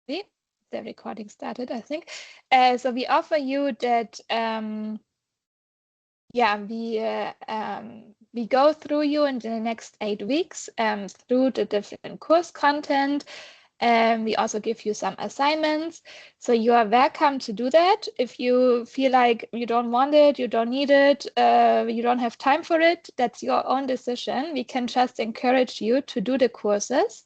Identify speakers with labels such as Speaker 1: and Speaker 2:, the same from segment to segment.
Speaker 1: the recording started, I think. So we offer you that, we go through you in the next 8 weeks through the different course content. We also give you some assignments. So you are welcome to do that. If you feel like you don't want it, you don't need it, you don't have time for it, that's your own decision. We can just encourage you to do the courses.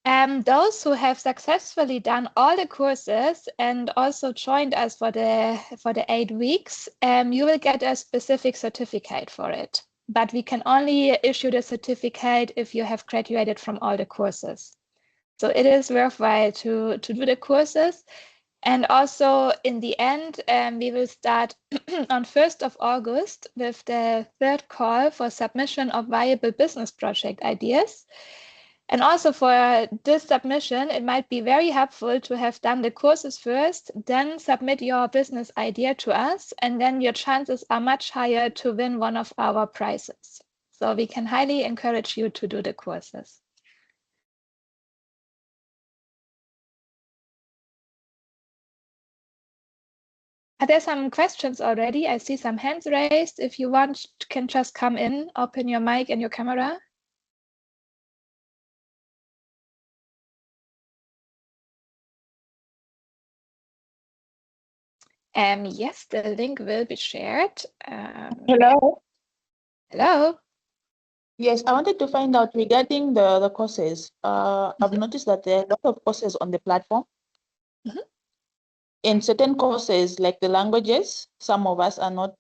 Speaker 1: Those who have successfully done all the courses and also joined us for the 8 weeks, you will get a specific certificate for it. But we can only issue the certificate if you have graduated from all the courses. So it is worthwhile to do the courses. And also in the end, we will start on 1st of August with the 3rd call for submission of viable business project ideas. And also for this submission, it might be very helpful to have done the courses first, then submit your business idea to us, and then your chances are much higher to win one of our prizes. So we can highly encourage you to do the courses. Are there some questions already? I see some hands raised. If you want, can just come in, open your mic and your camera. Yes, the link will be shared.
Speaker 2: Hello.
Speaker 1: Hello.
Speaker 2: Yes, I wanted to find out regarding the courses. I've noticed that there are a lot of courses on the platform. In certain courses, like the languages, some of us are not,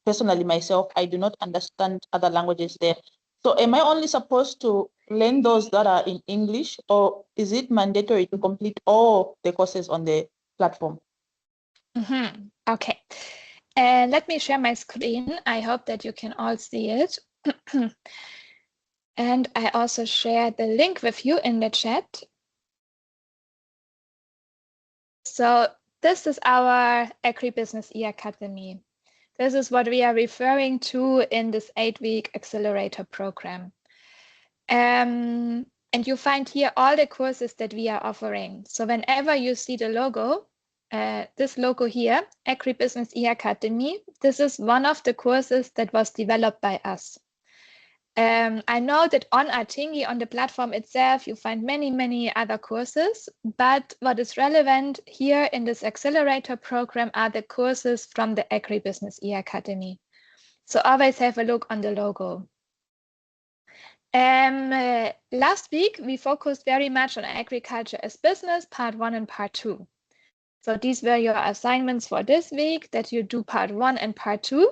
Speaker 2: personally myself, I do not understand other languages there. So am I only supposed to learn those that are in English, or is it mandatory to complete all the courses on the platform?
Speaker 1: Okay. Let me share my screen. I hope that you can all see it. And I also share the link with you in the chat. So this is our Agri-Business e-Academy. This is what we are referring to in this 8-week accelerator program. And you find here all the courses that we are offering. So whenever you see the logo, this logo here, Agri-Business e-Academy, this is one of the courses that was developed by us. I know that on Atingi, on the platform itself, you find many, many other courses, but what is relevant here in this accelerator program are the courses from the Agri-Business e-Academy. So always have a look on the logo. Last week, we focused very much on agriculture as business, part 1 and part 2. So these were your assignments for this week, that you do part 1 and part 2.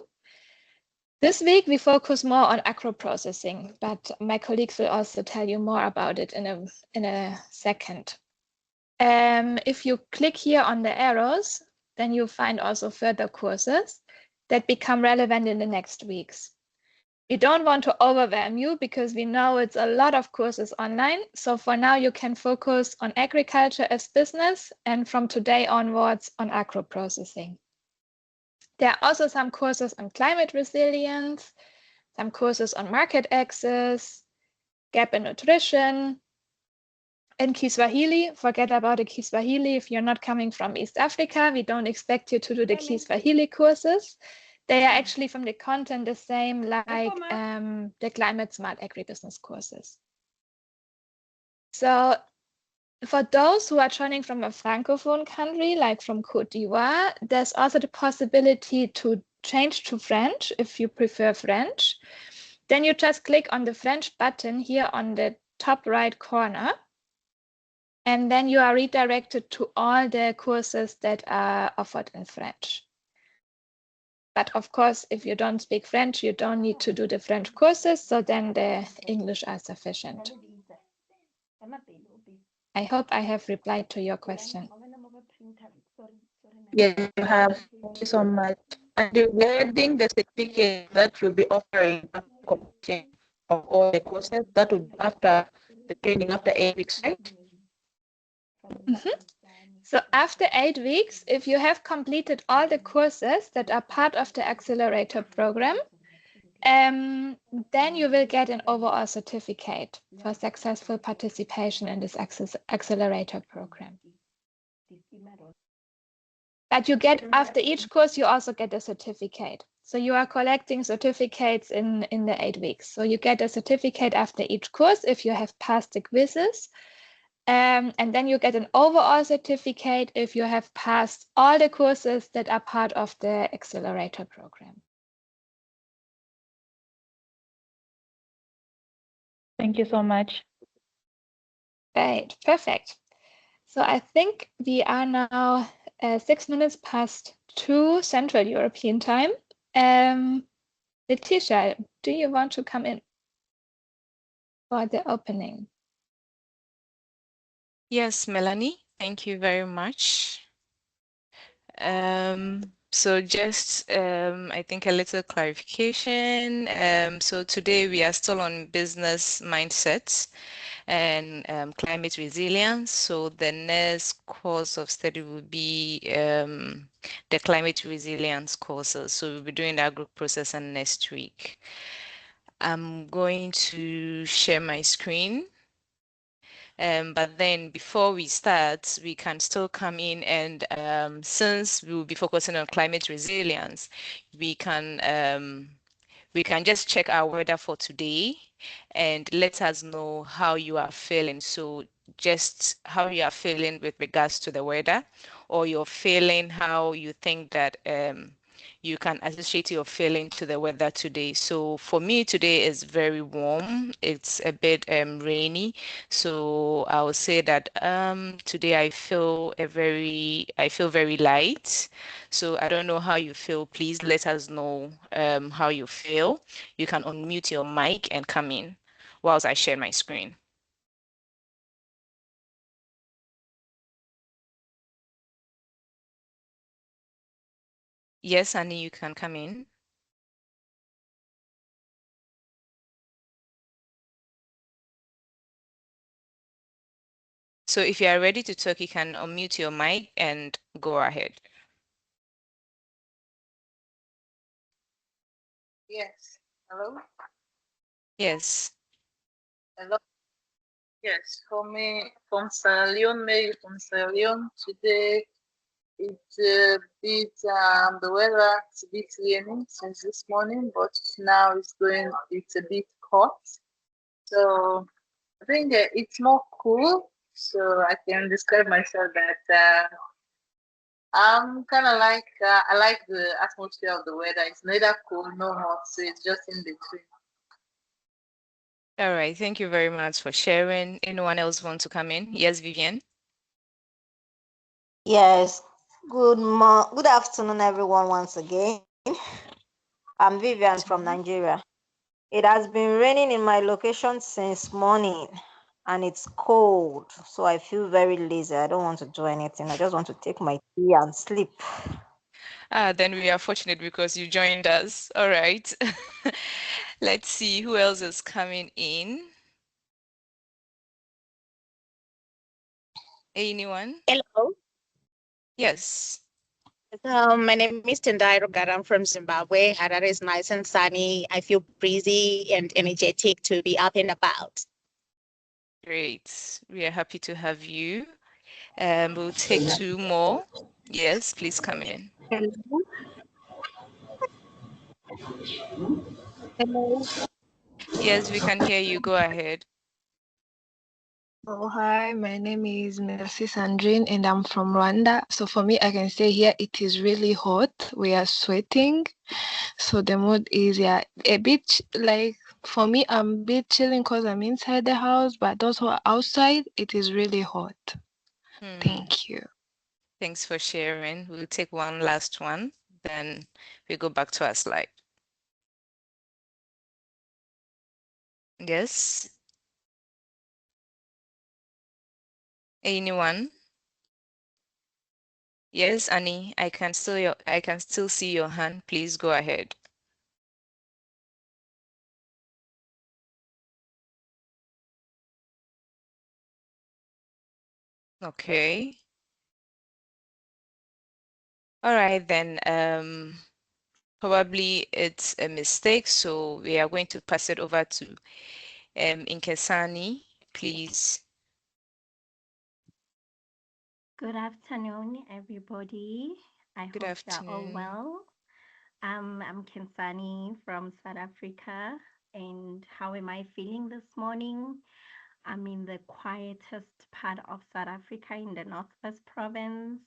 Speaker 1: This week, we focus more on agro-processing, but my colleagues will also tell you more about it in a second. If you click here on the arrows, then you find also further courses that become relevant in the next weeks. We don't want to overwhelm you because we know it's a lot of courses online. So for now, you can focus on agriculture as business, and from today onwards on agro-processing. There are also some courses on climate resilience, some courses on market access, gap in nutrition, and Kiswahili. Forget about the Kiswahili. If you're not coming from East Africa, we don't expect you to do the Kiswahili courses. They are actually from the content the same like the climate smart agribusiness courses. So for those who are joining from a Francophone country, like from Côte d'Ivoire, there's also the possibility to change to French if you prefer French. Then you just click on the French button here on the top right corner. And then you are redirected to all the courses that are offered in French. But of course, if you don't speak French, you don't need to do the French courses, so then the English are sufficient. I hope I have replied to your question.
Speaker 2: Yes, you have. Thank you so much. And regarding the certificate that you'll be offering completion of all the courses, that will be after the training, after 8 weeks, right?
Speaker 1: So after 8 weeks, if you have completed all the courses that are part of the accelerator program, then you will get an overall certificate for successful participation in this accelerator program. But you get, after each course, you also get a certificate. So you are collecting certificates in the 8 weeks. So you get a certificate after each course if you have passed the quizzes. And then you get an overall certificate if you have passed all the courses that are part of the accelerator program.
Speaker 2: Thank you so much.
Speaker 1: Right, perfect. So I think we are now 6 minutes past 2 Central European time. Letitia, do you want to come in for the opening?
Speaker 3: Yes, Melanie, thank you very much. So just, I think a little clarification. So today we are still on business mindsets and climate resilience. So the next course of study will be the climate resilience courses. So we'll be doing the agri-process next week. I'm going to share my screen. But then before we start, we can still come in and since we will be focusing on climate resilience, we can just check our weather for today and let us know how you are feeling. So just how you are feeling with regards to the weather, or you're feeling how you think that you can associate your feeling to the weather today. So for me, today is very warm. It's a bit rainy. So I would say that today I feel very light. So I don't know how you feel. Please let us know how you feel. You can unmute your mic and come in whilst I share my screen. Yes, Annie, you can come in. So if you are ready to talk, you can unmute your mic and go ahead.
Speaker 2: Yes. Hello?
Speaker 3: Yes.
Speaker 2: Hello? Yes, from Sierra Leone, Mary from Sierra Leone. Today, it's a bit, the weather is a bit rainy since this morning, but now it's a bit hot. So I think it's more cool. So I can describe myself that I'm kind of like, I like the atmosphere of the weather. It's neither cool nor hot, so it's just in between.
Speaker 3: All right. Thank you very much for sharing. Anyone else want to come in? Yes, Vivian.
Speaker 4: Yes. Good afternoon, everyone. Once again, I'm Vivian from Nigeria. It has been raining in my location since morning, and it's cold, so I feel very lazy. I don't want to do anything. I just want to take my tea and sleep.
Speaker 3: Then we are fortunate because you joined us. All right. Let's see who else is coming in. Anyone?
Speaker 5: Hello.
Speaker 3: Yes.
Speaker 5: My name is Tendai Rogara. I'm from Zimbabwe. Harare is nice and sunny. I feel breezy and energetic to be up and about.
Speaker 3: Great. We are happy to have you. We'll take two more. Yes, please come in.
Speaker 6: Hello. Hello.
Speaker 3: Yes, we can hear you. Go ahead.
Speaker 6: Oh, hi. My name is Mercy Sandrine and I'm from Rwanda. So for me, I can say here it is really hot. We are sweating. So the mood is a bit like for me, I'm a bit chilling because I'm inside the house, but those who are outside, it is really hot. Thank you.
Speaker 3: Thanks for sharing. We'll take one last one, then we go back to our slide. Yes. Anyone? Yes, Annie, I can still see your hand. Please go ahead. Okay. All right then. Probably it's a mistake, so we are going to pass it over to Inkesani, please.
Speaker 7: Good afternoon, everybody. I
Speaker 3: Good
Speaker 7: hope you're all
Speaker 3: afternoon.
Speaker 7: well. I'm Kensani from South Africa. And how am I feeling this morning? I'm in the quietest part of South Africa in the Northwest Province.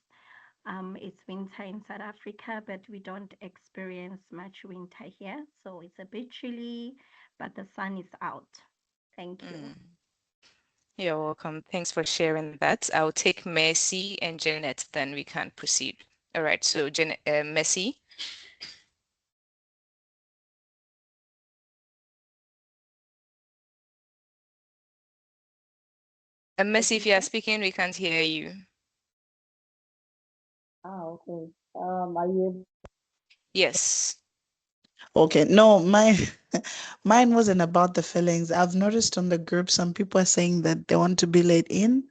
Speaker 7: It's winter in South Africa, but we don't experience much winter here. So it's a bit chilly, but the sun is out. Thank you.
Speaker 3: You're welcome. Thanks for sharing that. I'll take Mercy and Janet, then we can proceed. All right, so Mercy. Mercy, if you are speaking, we can't hear you.
Speaker 2: Okay. Are you?
Speaker 3: Yes.
Speaker 8: Okay, no, mine wasn't about the feelings. I've noticed on the group some people are saying that they want to be let in.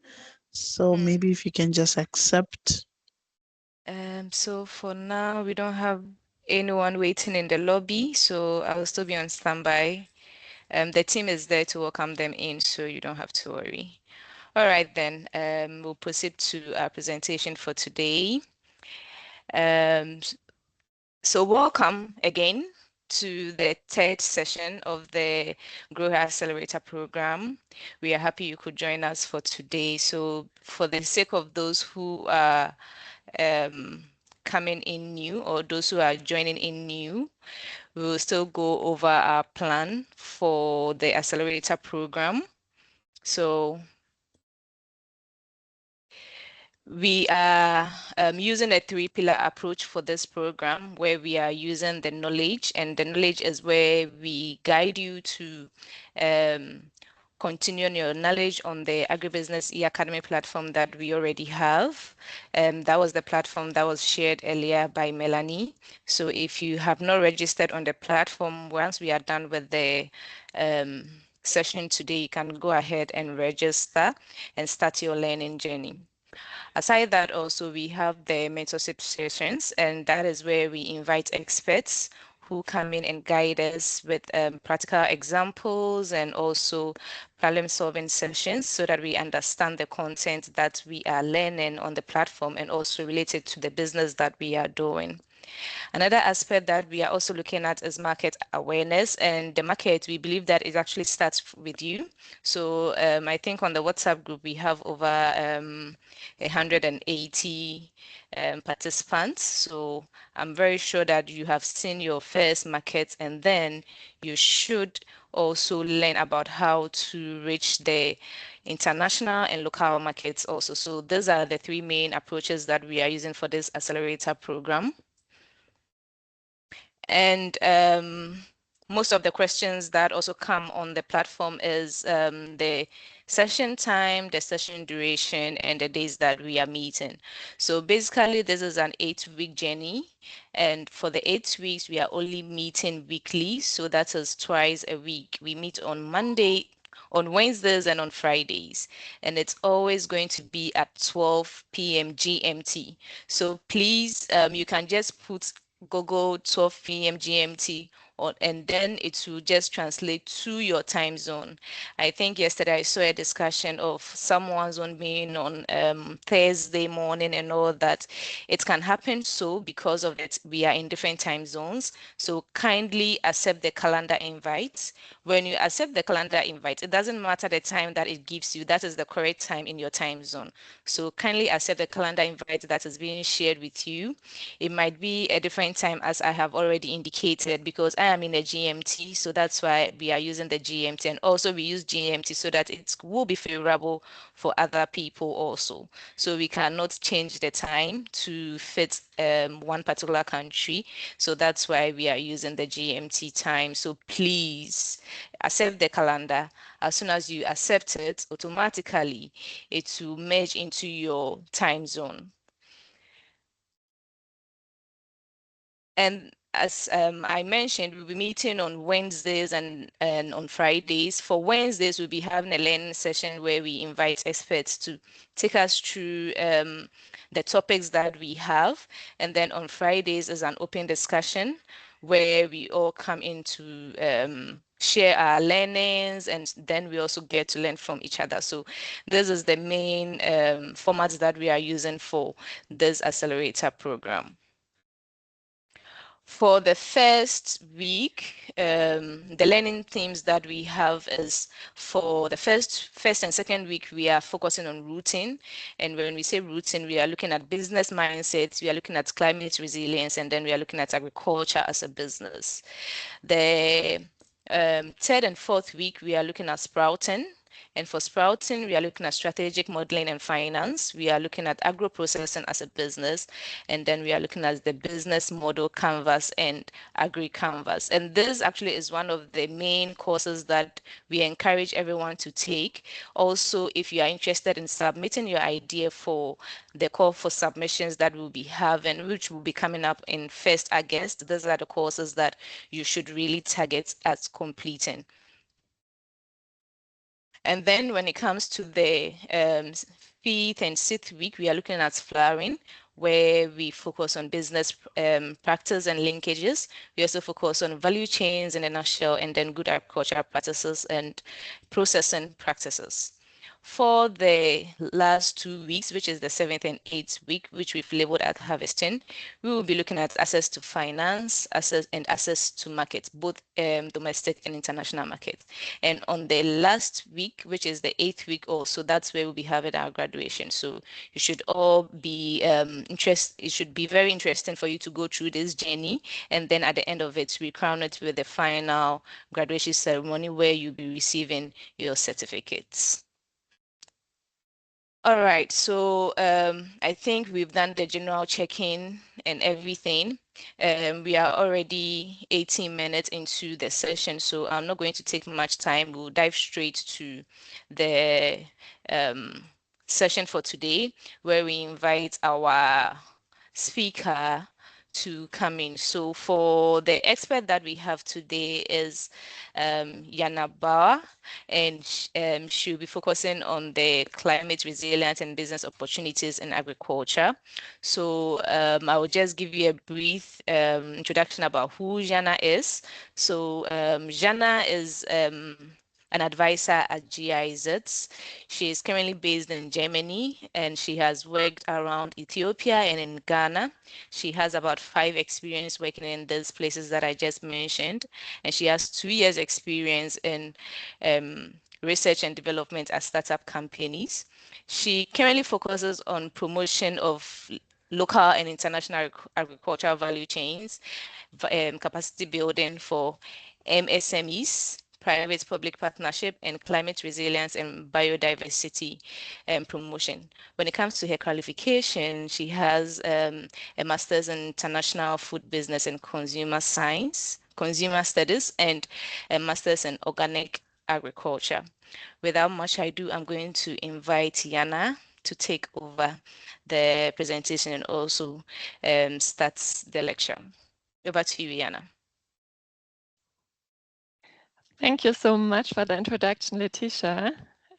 Speaker 8: So maybe if you can just accept.
Speaker 3: So for now, we don't have anyone waiting in the lobby, so I will still be on standby. The team is there to welcome them in, so you don't have to worry. All right, then, we'll proceed to our presentation for today. So welcome again to the third session of the GrowHer Accelerator program. We are happy you could join us for today. So for the sake of those who are coming in new or those who are joining in new, we will still go over our plan for the accelerator program. So we are using a three-pillar approach for this program where we are using the knowledge, and the knowledge is where we guide you to continue your knowledge on the Agribusiness e-Academy platform that we already have. That was the platform that was shared earlier by Melanie. So if you have not registered on the platform, once we are done with the session today, you can go ahead and register and start your learning journey. Aside that, also we have the mentorship sessions, and that is where we invite experts who come in and guide us with practical examples and also problem solving sessions so that we understand the content that we are learning on the platform and also related to the business that we are doing. Another aspect that we are also looking at is market awareness, and the market, we believe that it actually starts with you. So I think on the WhatsApp group, we have over 180 participants. So I'm very sure that you have seen your first market, and then you should also learn about how to reach the international and local markets also. So those are the three main approaches that we are using for this accelerator program. And most of the questions that also come on the platform is the session time, the session duration, and the days that we are meeting. So basically, this is an 8-week journey. And for the 8 weeks, we are only meeting weekly. So that is twice a week. We meet on Monday, on Wednesdays, and on Fridays. And it's always going to be at 12 p.m. GMT. So please, you can just put Google 12 p.m. GMT, and then it will just translate to your time zone. I think yesterday I saw a discussion of someone's zone being on Thursday morning and all that. It can happen so because of that we are in different time zones. So kindly accept the calendar invite. When you accept the calendar invite, it doesn't matter the time that it gives you. That is the correct time in your time zone. So kindly accept the calendar invite that is being shared with you. It might be a different time as I have already indicated because I am in a GMT, so that's why we are using the GMT, and also we use GMT so that it will be favorable for other people also. So we cannot change the time to fit one particular country, so that's why we are using the GMT time. So please accept the calendar. As soon as you accept it, automatically it will merge into your time zone. And as I mentioned, we'll be meeting on Wednesdays and on Fridays. For Wednesdays, we'll be having a learning session where we invite experts to take us through the topics that we have. And then on Fridays is an open discussion where we all come in to share our learnings, and then we also get to learn from each other. So this is the main format that we are using for this accelerator program. For the first week, the learning themes that we have is for the first and second week, we are focusing on rooting. And when we say rooting, we are looking at business mindsets, we are looking at climate resilience, and then we are looking at agriculture as a business. The third and fourth week, we are looking at sprouting. And for sprouting, we are looking at strategic modeling and finance. We are looking at agro-processing as a business. And then we are looking at the business model canvas and agri-canvas. And this actually is one of the main courses that we encourage everyone to take. Also, if you are interested in submitting your idea for the call for submissions that we'll be having, which will be coming up in 1st August, these are the courses that you should really target at completing. And then when it comes to the 5th and 6th week, we are looking at flowering, where we focus on business practice and linkages. We also focus on value chains in a nutshell, and then good agricultural practices and processing practices. For the last 2 weeks, which is the 7th and 8th week, which we've labeled at harvesting, we will be looking at access to finance, access to markets, both domestic and international markets. And on the last week, which is the 8th week also, that's where we'll be having our graduation. So you should all be interested. It should be very interesting for you to go through this journey. And then at the end of it, we crown it with the final graduation ceremony where you'll be receiving your certificates. All right, so I think we've done the general check-in and everything. We are already 18 minutes into the session, so I'm not going to take much time. We'll dive straight to the session for today, where we invite our speaker to come in. So for the expert that we have today is Jana Baur, and she'll be focusing on the climate resilience and business opportunities in agriculture. So I will just give you a brief introduction about who Jana is. So Jana is an advisor at GIZ. She is currently based in Germany, and she has worked around Ethiopia and in Ghana. She has about 5 experience working in these places that I just mentioned, and she has 2 years experience in research and development at startup companies. She currently focuses on promotion of local and international agricultural value chains, capacity building for MSMEs, private-public partnership, and climate resilience and biodiversity promotion. When it comes to her qualification, she has a master's in international food business and consumer studies, and a master's in organic agriculture. Without much ado, I'm going to invite Jana to take over the presentation and also start the lecture. Over to you, Jana.
Speaker 9: Thank you so much for the introduction, Letitia,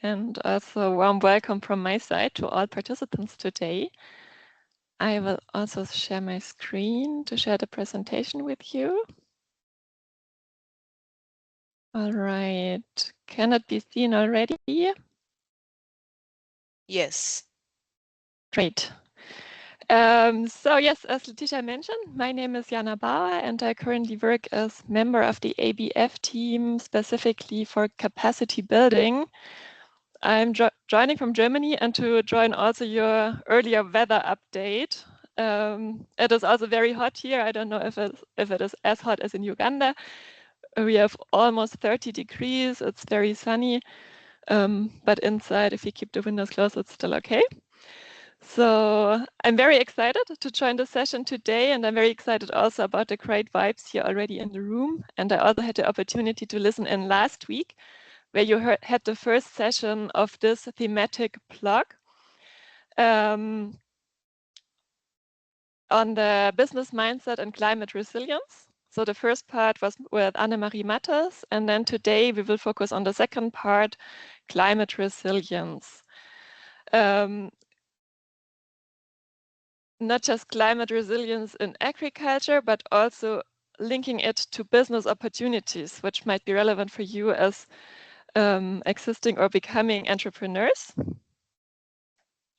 Speaker 9: and also a warm welcome from my side to all participants today. I will also share my screen to share the presentation with you. All right, can it be seen already?
Speaker 3: Yes.
Speaker 9: Great. So yes, as Letitia mentioned, my name is Jana Baur, and I currently work as member of the ABF team specifically for capacity building. I'm joining from Germany, and to join also your earlier weather update. It is also very hot here. I don't know if it is as hot as in Uganda. We have almost 30 degrees. It's very sunny, but inside, if you keep the windows closed, it's still okay. So I'm very excited to join the session today, and I'm very excited also about the great vibes here already in the room. And I also had the opportunity to listen in last week, where you had the first session of this thematic block on the business mindset and climate resilience. So the first part was with Annemarie Mattes, and then today we will focus on the second part, climate resilience. Not just climate resilience in agriculture, but also linking it to business opportunities, which might be relevant for you as existing or becoming entrepreneurs.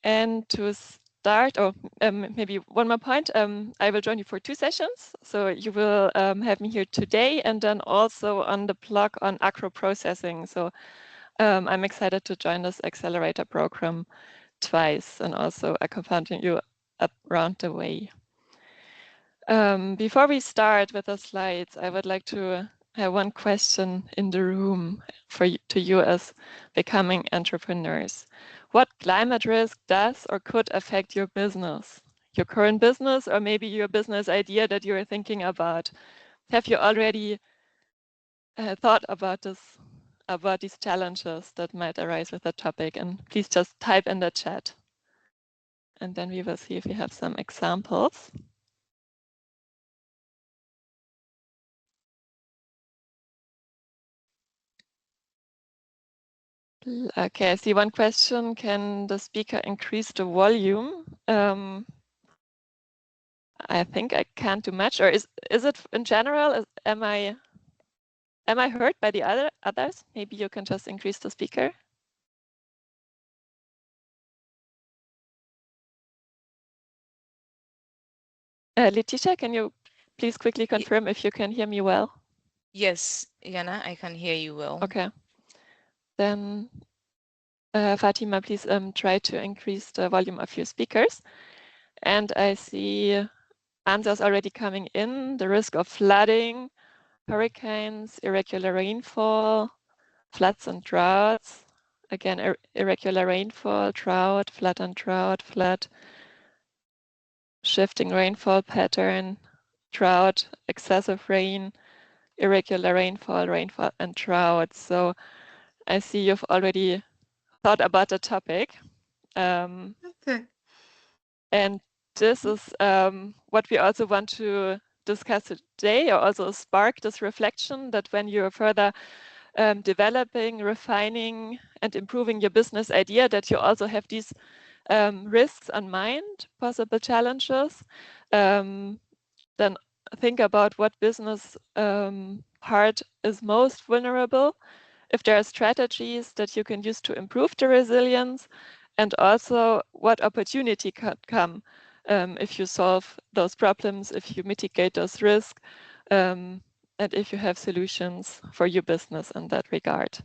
Speaker 9: And to start, or maybe one more point, I will join you for 2 sessions. So you will have me here today and then also on the blog on agro-processing. So I'm excited to join this accelerator program twice and also accompanying you around the way. Before we start with the slides, I would like to have one question in the room to you as becoming entrepreneurs. What climate risk does or could affect your business? Your current business, or maybe your business idea that you are thinking about? Have you already thought about these challenges that might arise with the topic? And please just type in the chat. And then we will see if we have some examples. Okay, I see one question. Can the speaker increase the volume? I think I can't do much. Or is it in general? Am I heard by the others? Maybe you can just increase the speaker. Letitia, can you please quickly confirm if you can hear me well?
Speaker 3: Yes, Jana, I can hear you well.
Speaker 9: Okay. Then Fatima, please try to increase the volume of your speakers. And I see answers already coming in. The risk of flooding, hurricanes, irregular rainfall, floods and droughts. Again, irregular rainfall, drought, flood and drought, flood, shifting rainfall pattern, drought, excessive rain, irregular rainfall, rainfall and drought. So I see you've already thought about the topic.
Speaker 8: Okay.
Speaker 9: And this is what we also want to discuss today, or also spark this reflection that when you're further developing, refining, and improving your business idea, that you also have these risks on mind, possible challenges. Then think about what business part is most vulnerable, if there are strategies that you can use to improve the resilience, and also what opportunity could come if you solve those problems, if you mitigate those risks, and if you have solutions for your business in that regard.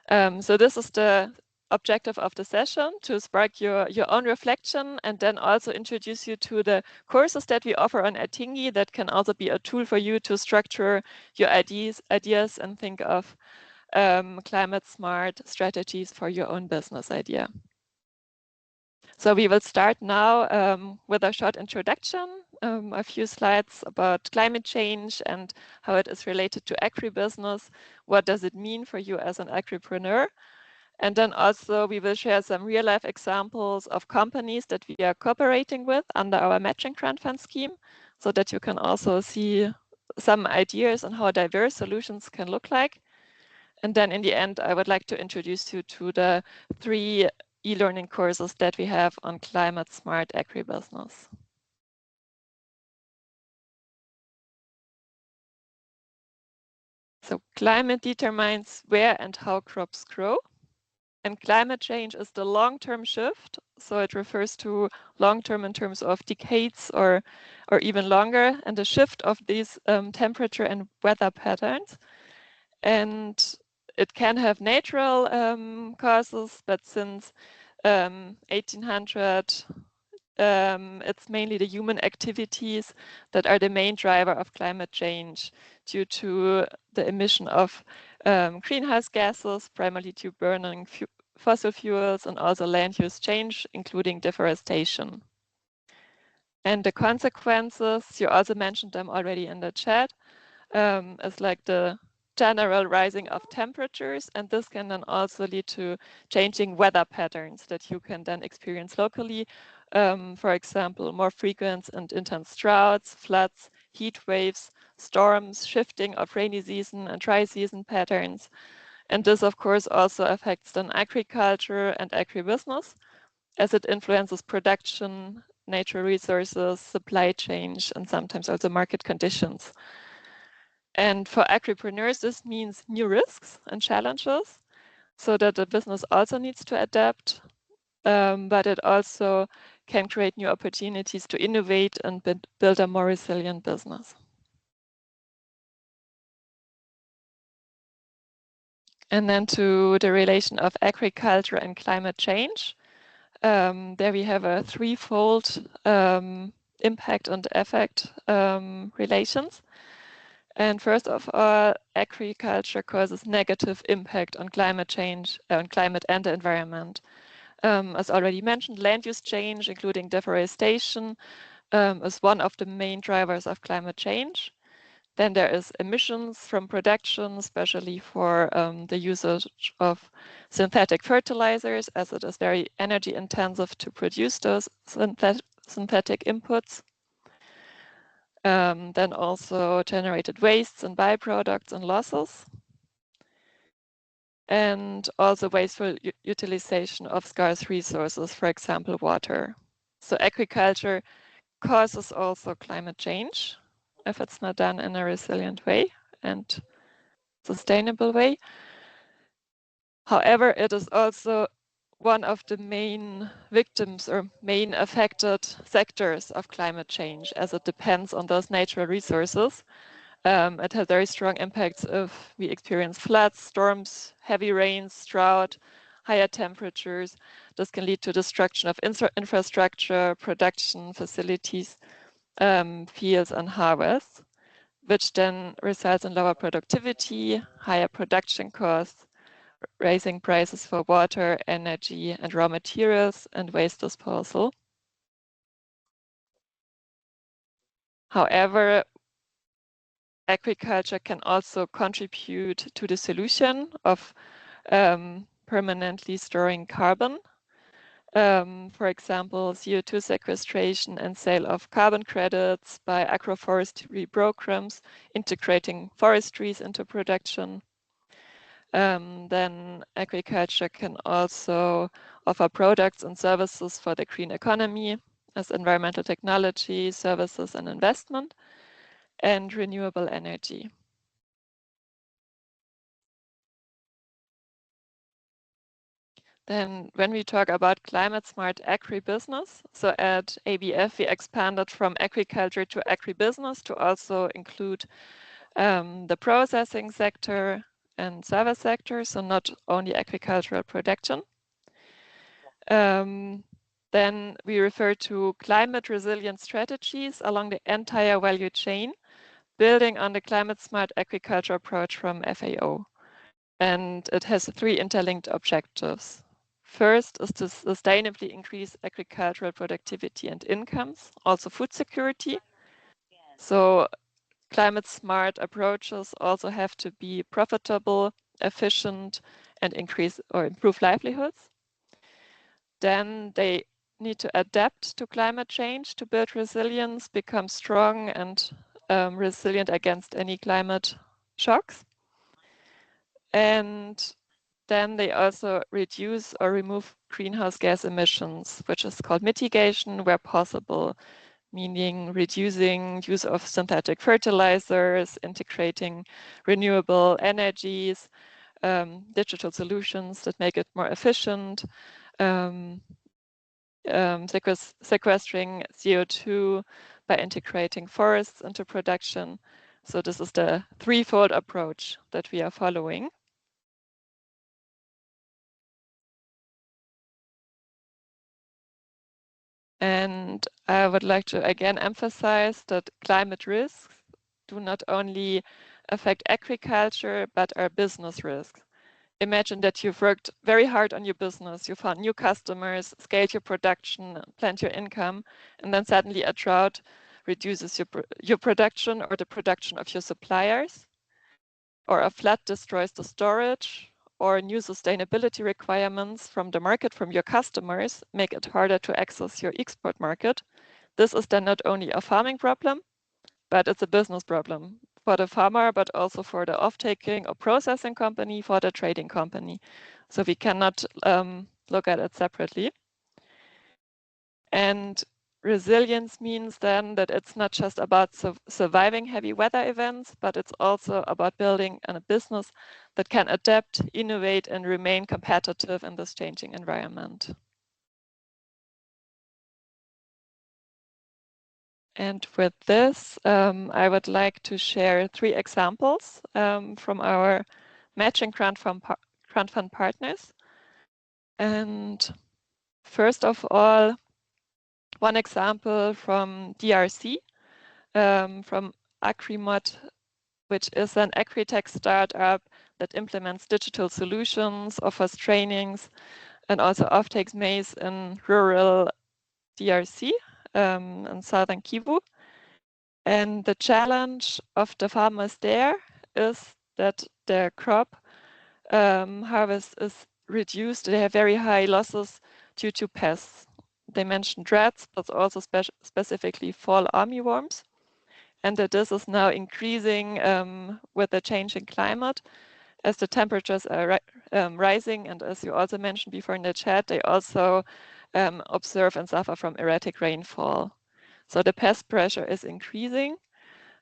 Speaker 9: So this is the objective of the session, to spark your own reflection and then also introduce you to the courses that we offer on Atingi that can also be a tool for you to structure your ideas and think of climate smart strategies for your own business idea. So we will start now with a short introduction, a few slides about climate change and how it is related to agribusiness. What does it mean for you as an agripreneur? And then also we will share some real life examples of companies that we are cooperating with under our matching grant fund scheme, so that you can also see some ideas on how diverse solutions can look like. And then in the end, I would like to introduce you to the 3 e-learning courses that we have on climate smart agribusiness. So climate determines where and how crops grow. And climate change is the long-term shift. So it refers to long-term in terms of decades or even longer, and the shift of these temperature and weather patterns. And it can have natural causes, but since 1800, it's mainly the human activities that are the main driver of climate change due to the emission of greenhouse gases, primarily due to burning fossil fuels, and also land use change, including deforestation. And the consequences, you also mentioned them already in the chat, is like the general rising of temperatures, and this can then also lead to changing weather patterns that you can then experience locally. For example, more frequent and intense droughts, floods, heat waves, storms, shifting of rainy season and dry season patterns. And this, of course, also affects then agriculture and agribusiness, as it influences production, natural resources, supply chain, and sometimes also market conditions. And for agripreneurs, this means new risks and challenges, so that the business also needs to adapt, but it also can create new opportunities to innovate and build a more resilient business. And then to the relation of agriculture and climate change. There we have a threefold impact and effect relations. And first of all, agriculture causes negative impact on climate change, on climate and the environment. As already mentioned, land use change, including deforestation, is one of the main drivers of climate change. Then there is emissions from production, especially for the usage of synthetic fertilizers, as it is very energy intensive to produce those synthetic inputs. Then also generated wastes and byproducts and losses. And also wasteful utilization of scarce resources, for example, water. So agriculture causes also climate change if it's not done in a resilient way and sustainable way. However, it is also one of the main victims or main affected sectors of climate change, as it depends on those natural resources. It has very strong impacts if we experience floods, storms, heavy rains, drought, higher temperatures. This can lead to destruction of infrastructure, production facilities, fields and harvests, which then results in lower productivity, higher production costs, raising prices for water, energy, and raw materials and waste disposal. However, agriculture can also contribute to the solution of permanently storing carbon. For example, CO2 sequestration and sale of carbon credits by agroforestry programs, integrating forestries into production. Then agriculture can also offer products and services for the green economy as environmental technology, services and investment, and renewable energy. Then when we talk about climate smart agribusiness, so at ABF we expanded from agriculture to agribusiness to also include the processing sector and service sector, so not only agricultural production. Then we refer to climate resilient strategies along the entire value chain, building on the climate smart agriculture approach from FAO. And it has three interlinked objectives. First is to sustainably increase agricultural productivity and incomes, also food security. So climate smart approaches also have to be profitable, efficient, and increase or improve livelihoods. Then they need to adapt to climate change to build resilience, become strong and resilient against any climate shocks. And then they also reduce or remove greenhouse gas emissions, which is called mitigation where possible, meaning reducing use of synthetic fertilizers, integrating renewable energies, digital solutions that make it more efficient, sequestering CO2 by integrating forests into production. So this is the threefold approach that we are following. And I would like to again emphasize that climate risks do not only affect agriculture, but are business risks. Imagine that you've worked very hard on your business, you found new customers, scaled your production, planned your income, and then suddenly a drought reduces your production or the production of your suppliers, or a flood destroys the storage, or new sustainability requirements from the market, from your customers, make it harder to access your export market. This is then not only a farming problem, but it's a business problem for the farmer, but also for the off-taking or processing company, for the trading company. So we cannot look at it separately. And resilience means then that it's not just about surviving heavy weather events, but it's also about building a business that can adapt, innovate, and remain competitive in this changing environment. And with this, I would like to share 3 examples from our matching grant fund partners. And first of all, one example from DRC, from Agrimod, which is an agri-tech startup that implements digital solutions, offers trainings, and also offtakes maize in rural DRC in southern Kivu. And the challenge of the farmers there is that their crop harvest is reduced. They have very high losses due to pests. They mentioned rats, but also specifically fall armyworms. And that this is now increasing with the changing climate as the temperatures are rising. And as you also mentioned before in the chat, they also observe and suffer from erratic rainfall. So the pest pressure is increasing.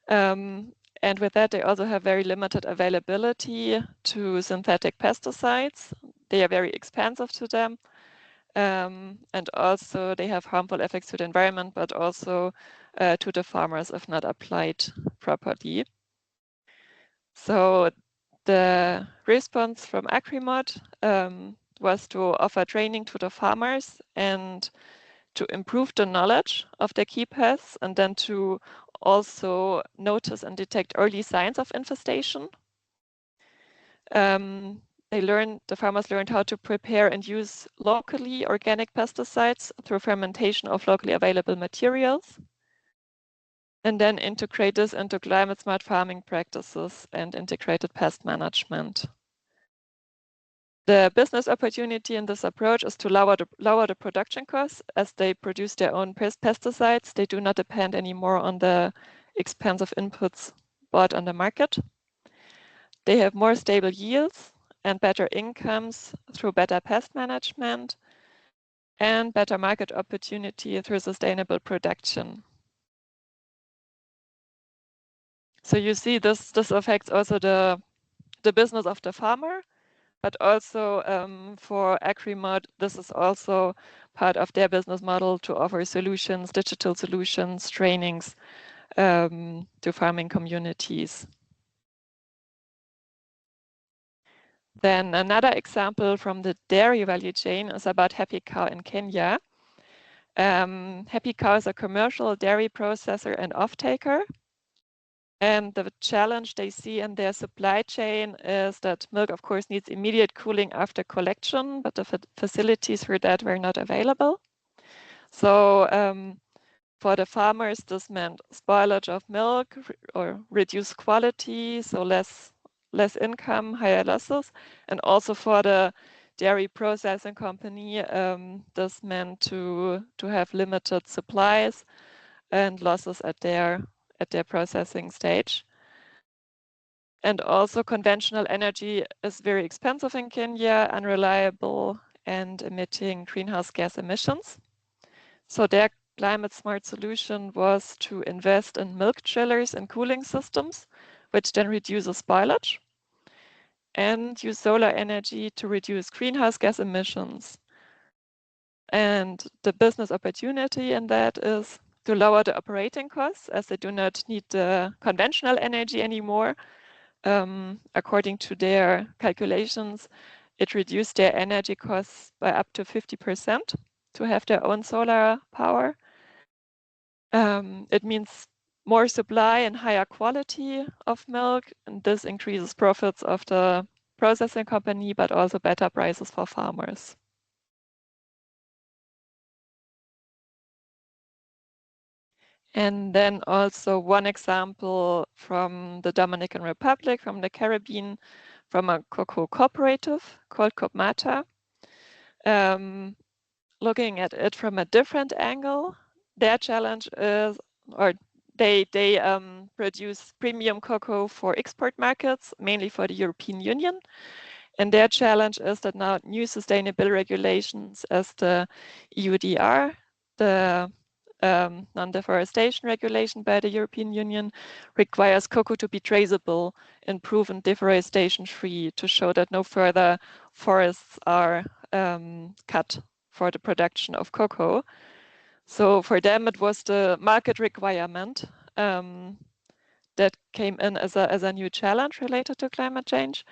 Speaker 9: And with that, they also have very limited availability to synthetic pesticides. They are very expensive to them. And also they have harmful effects to the environment, but also to the farmers if not applied properly. So the response from Agrimod was to offer training to the farmers and to improve the knowledge of the key pests, and then to also notice and detect early signs of infestation. The farmers learned how to prepare and use locally organic pesticides through fermentation of locally available materials, and then integrate this into climate smart farming practices and integrated pest management. The business opportunity in this approach is to lower the production costs as they produce their own pesticides. They do not depend anymore on the expensive inputs bought on the market. They have more stable yields and better incomes through better pest management and better market opportunity through sustainable production. So you see this affects also the business of the farmer, but also for Agrimod, this is also part of their business model to offer solutions, digital solutions, trainings to farming communities. Then another example from the dairy value chain is about Happy Cow in Kenya. Happy Cow is a commercial dairy processor and off-taker. And the challenge they see in their supply chain is that milk, of course, needs immediate cooling after collection, but the facilities for that were not available. So for the farmers, this meant spoilage of milk or reduced quality, so less income, higher losses. And also for the dairy processing company, this meant to have limited supplies and losses at their processing stage. And also conventional energy is very expensive in Kenya, unreliable, and emitting greenhouse gas emissions. So their climate smart solution was to invest in milk chillers and cooling systems, which then reduces spoilage, and use solar energy to reduce greenhouse gas emissions. And the business opportunity in that is to lower the operating costs, as they do not need the conventional energy anymore. According to their calculations, it reduced their energy costs by up to 50% to have their own solar power. It means more supply and higher quality of milk, and this increases profits of the processing company, but also better prices for farmers. And then also one example from the Dominican Republic, from the Caribbean, from a cocoa cooperative called Copmata. Looking at it from a different angle, their challenge is, or they produce premium cocoa for export markets, mainly for the European Union. And their challenge is that now new sustainable regulations as the EUDR, the non-deforestation regulation by the European Union requires cocoa to be traceable and proven deforestation-free to show that no further forests are cut for the production of cocoa. So for them, it was the market requirement that came in as a new challenge related to climate change.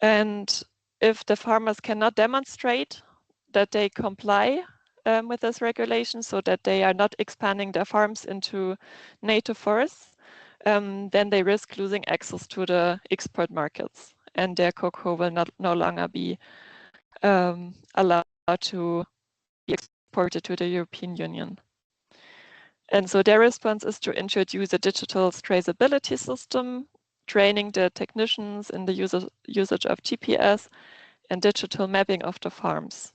Speaker 9: And if the farmers cannot demonstrate that they comply with this regulation, so that they are not expanding their farms into native forests, then they risk losing access to the export markets, and their cocoa will no longer be allowed to be exported to the European Union. And so their response is to introduce a digital traceability system, training the technicians in the usage of GPS and digital mapping of the farms.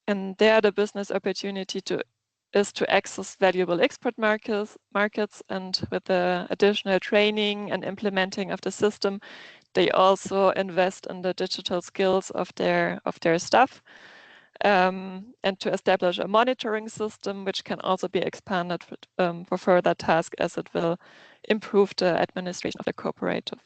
Speaker 9: And there the business opportunity is to access valuable export markets, and with the additional training and implementing of the system, they also invest in the digital skills of their staff, and to establish a monitoring system which can also be expanded for further tasks, as it will improve the administration of the cooperative.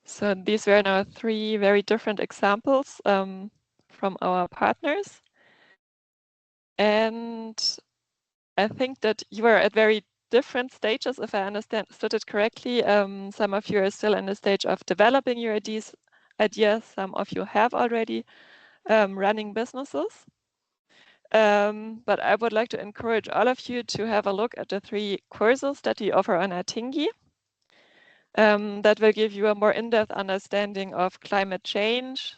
Speaker 9: So these were now 3 very different examples from our partners. And I think that you are at very different stages, if I understood it correctly. Some of you are still in the stage of developing your ideas. Some of you have already running businesses. But I would like to encourage all of you to have a look at the 3 courses that we offer on Atingi. That will give you a more in-depth understanding of climate change,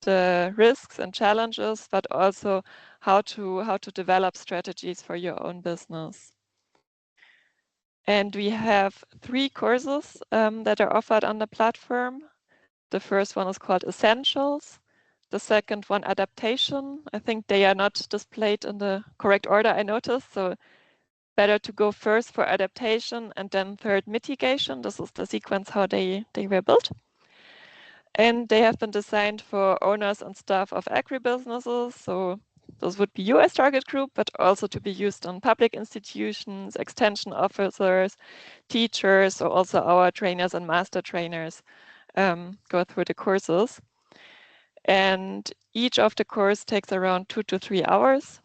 Speaker 9: the risks and challenges, but also how to develop strategies for your own business. And we have 3 courses that are offered on the platform. The first one is called Essentials. The second one, Adaptation. I think they are not displayed in the correct order, I noticed. So better to go first for Adaptation and then third, Mitigation. This is the sequence how they were built. And they have been designed for owners and staff of agribusinesses. So those would be US target group, but also to be used on public institutions, extension officers, teachers, or also our trainers and master trainers go through the courses. And each of the courses takes around 2 to 3 hours.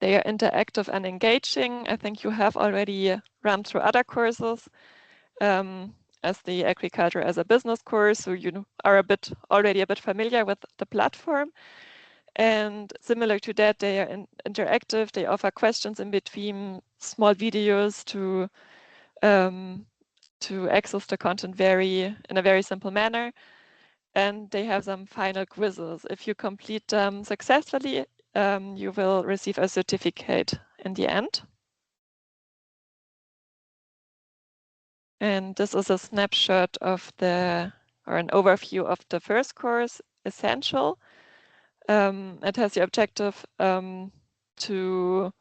Speaker 9: They are interactive and engaging. I think you have already run through other courses. As the Agriculture as a Business course, so you are already a bit familiar with the platform. And similar to that, they are interactive. They offer questions in between, small videos to access the content in a very simple manner. And they have some final quizzes. If you complete them successfully, you will receive a certificate in the end. And this is a snapshot of an overview of the first course, Essential. It has the objective to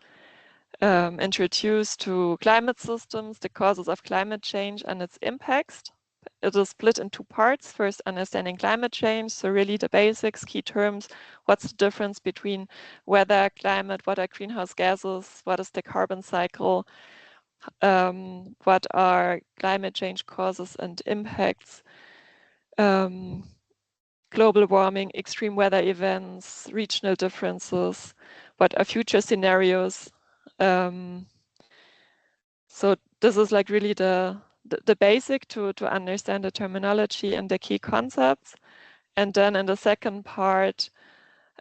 Speaker 9: introduce to climate systems the causes of climate change and its impacts. It is split in 2 parts. First, understanding climate change, so really the basics, key terms. What's the difference between weather, climate, what are greenhouse gases, what is the carbon cycle, what are climate change causes and impacts, global warming, extreme weather events, regional differences, what are future scenarios. So this is like really the basic to understand the terminology and the key concepts. And then in the second part,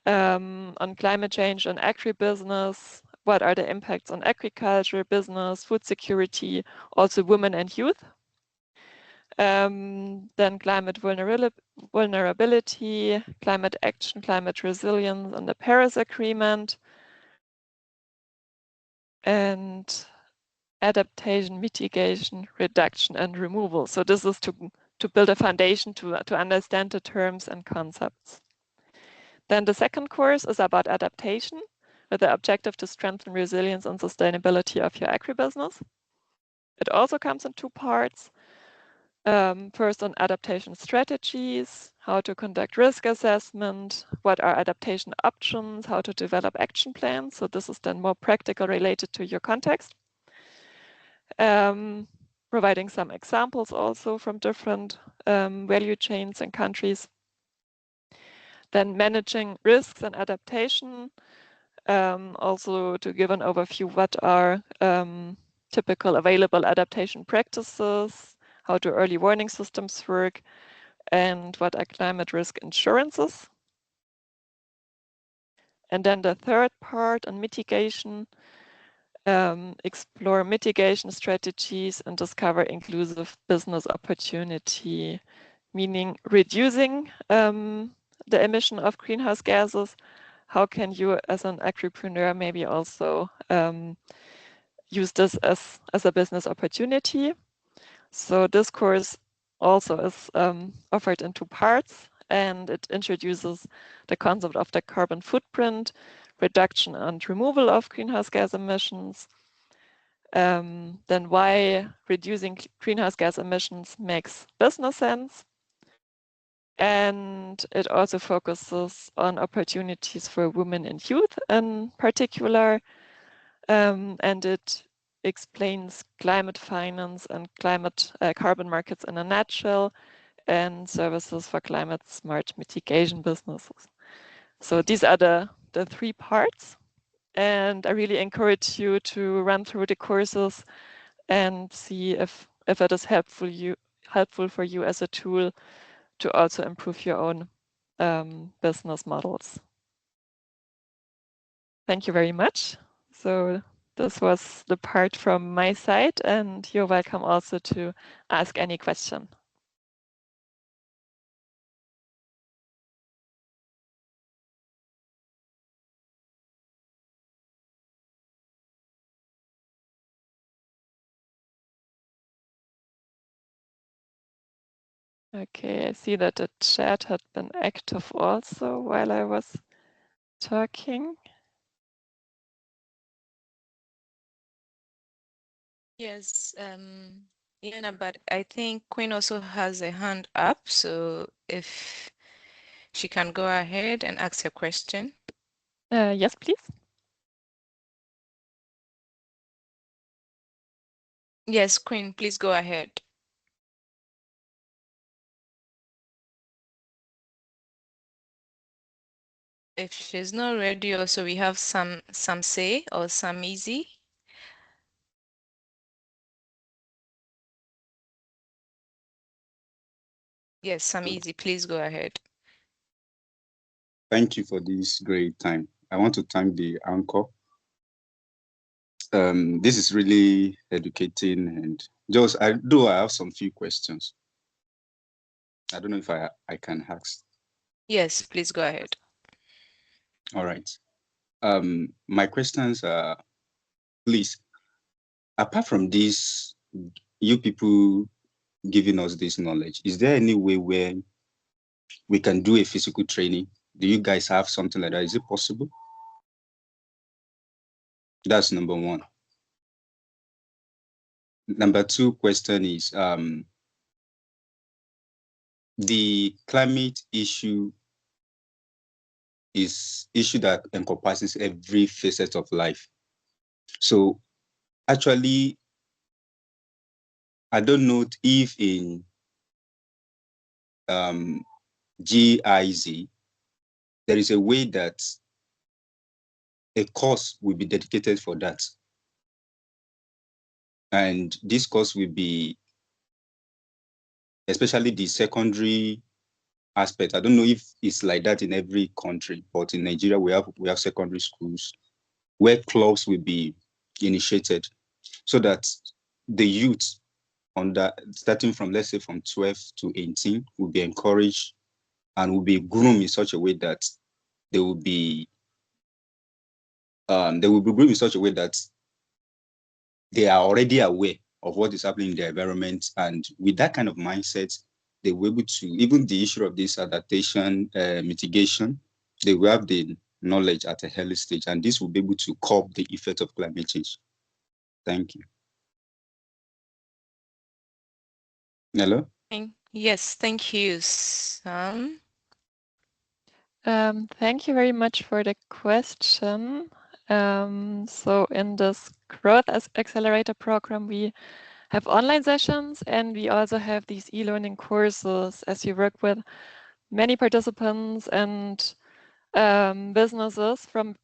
Speaker 9: on climate change and agribusiness, what are the impacts on agriculture, business, food security, also women and youth. Then climate vulnerability, climate action, climate resilience, and the Paris Agreement. And adaptation, mitigation, reduction, and removal. So this is to build a foundation to understand the terms and concepts. Then the second course is about adaptation, with the objective to strengthen resilience and sustainability of your agribusiness. It also comes in 2 parts. First on adaptation strategies, how to conduct risk assessment, what are adaptation options, how to develop action plans. So this is then more practical related to your context. Providing some examples also from different value chains and countries. Then managing risks and adaptation, also to give an overview what are typical available adaptation practices, how do early warning systems work, and what are climate risk insurances. And then the third part on mitigation, explore mitigation strategies and discover inclusive business opportunity, meaning reducing the emission of greenhouse gases. How can you as an agripreneur maybe also use this as a business opportunity? So this course also is offered in 2 parts, and it introduces the concept of the carbon footprint, reduction and removal of greenhouse gas emissions, then why reducing greenhouse gas emissions makes business sense. And it also focuses on opportunities for women and youth in particular, and it explains climate finance and climate carbon markets in a nutshell, and services for climate smart mitigation businesses. So these are the 3 parts, and I really encourage you to run through the courses and see if it is helpful for you as a tool to also improve your own business models. Thank you very much. So this was the part from my side, and you're welcome also to ask any question. Okay, I see that the chat had been active also while I was talking.
Speaker 3: Yes, Jana, but I think Queen also has a hand up, so if she can go ahead and ask her question.
Speaker 9: Yes, please.
Speaker 3: Yes, Queen, please go ahead. If she's not ready, also we have some say or some easy. Yes, some easy, please go ahead.
Speaker 10: Thank you for this great time. I want to thank the anchor. This is really educating, and just I have some few questions. I don't know if I can ask.
Speaker 3: Yes, please go ahead.
Speaker 10: All right. My questions are, please, apart from this, you people giving us this knowledge, is there any way where we can do a physical training? Do you guys have something like that? Is it possible? That's number one. Number two question is, the climate issue is issue that encompasses every facet of life. So actually, I don't know if in GIZ, there is a way that a course will be dedicated for that. And this course will be, especially the secondary aspect. I don't know if it's like that in every country, but in Nigeria, we have secondary schools where clubs will be initiated so that the youth starting from, let's say, from 12 to 18 will be encouraged and will be groomed in such a way that they will be groomed in such a way that they are already aware of what is happening in their environment. And with that kind of mindset, they will be able to, even the issue of this adaptation, mitigation, they will have the knowledge at a early stage, and this will be able to curb the effect of climate change. Thank you. Hello?
Speaker 3: Yes, thank you, Sam.
Speaker 9: Thank you very much for the question. So in this Growth Accelerator program, we have online sessions and we also have these e-learning courses as we work with many participants and businesses from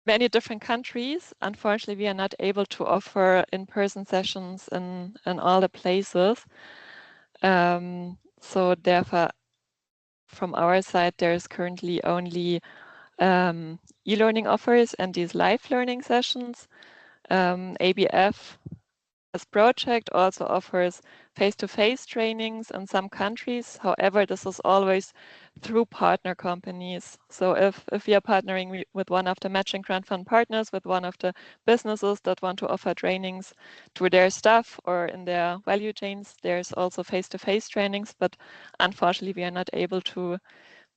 Speaker 9: many different countries. Unfortunately, we are not able to offer in-person sessions in all the places. So therefore, from our side, there's currently only e-learning offers and these live learning sessions. ABF as project also offers face-to-face trainings in some countries. However, this is always through partner companies. So if we are partnering with one of the matching grant fund partners, with one of the businesses that want to offer trainings to their staff or in their value chains, there's also face-to-face trainings, but unfortunately we are not able to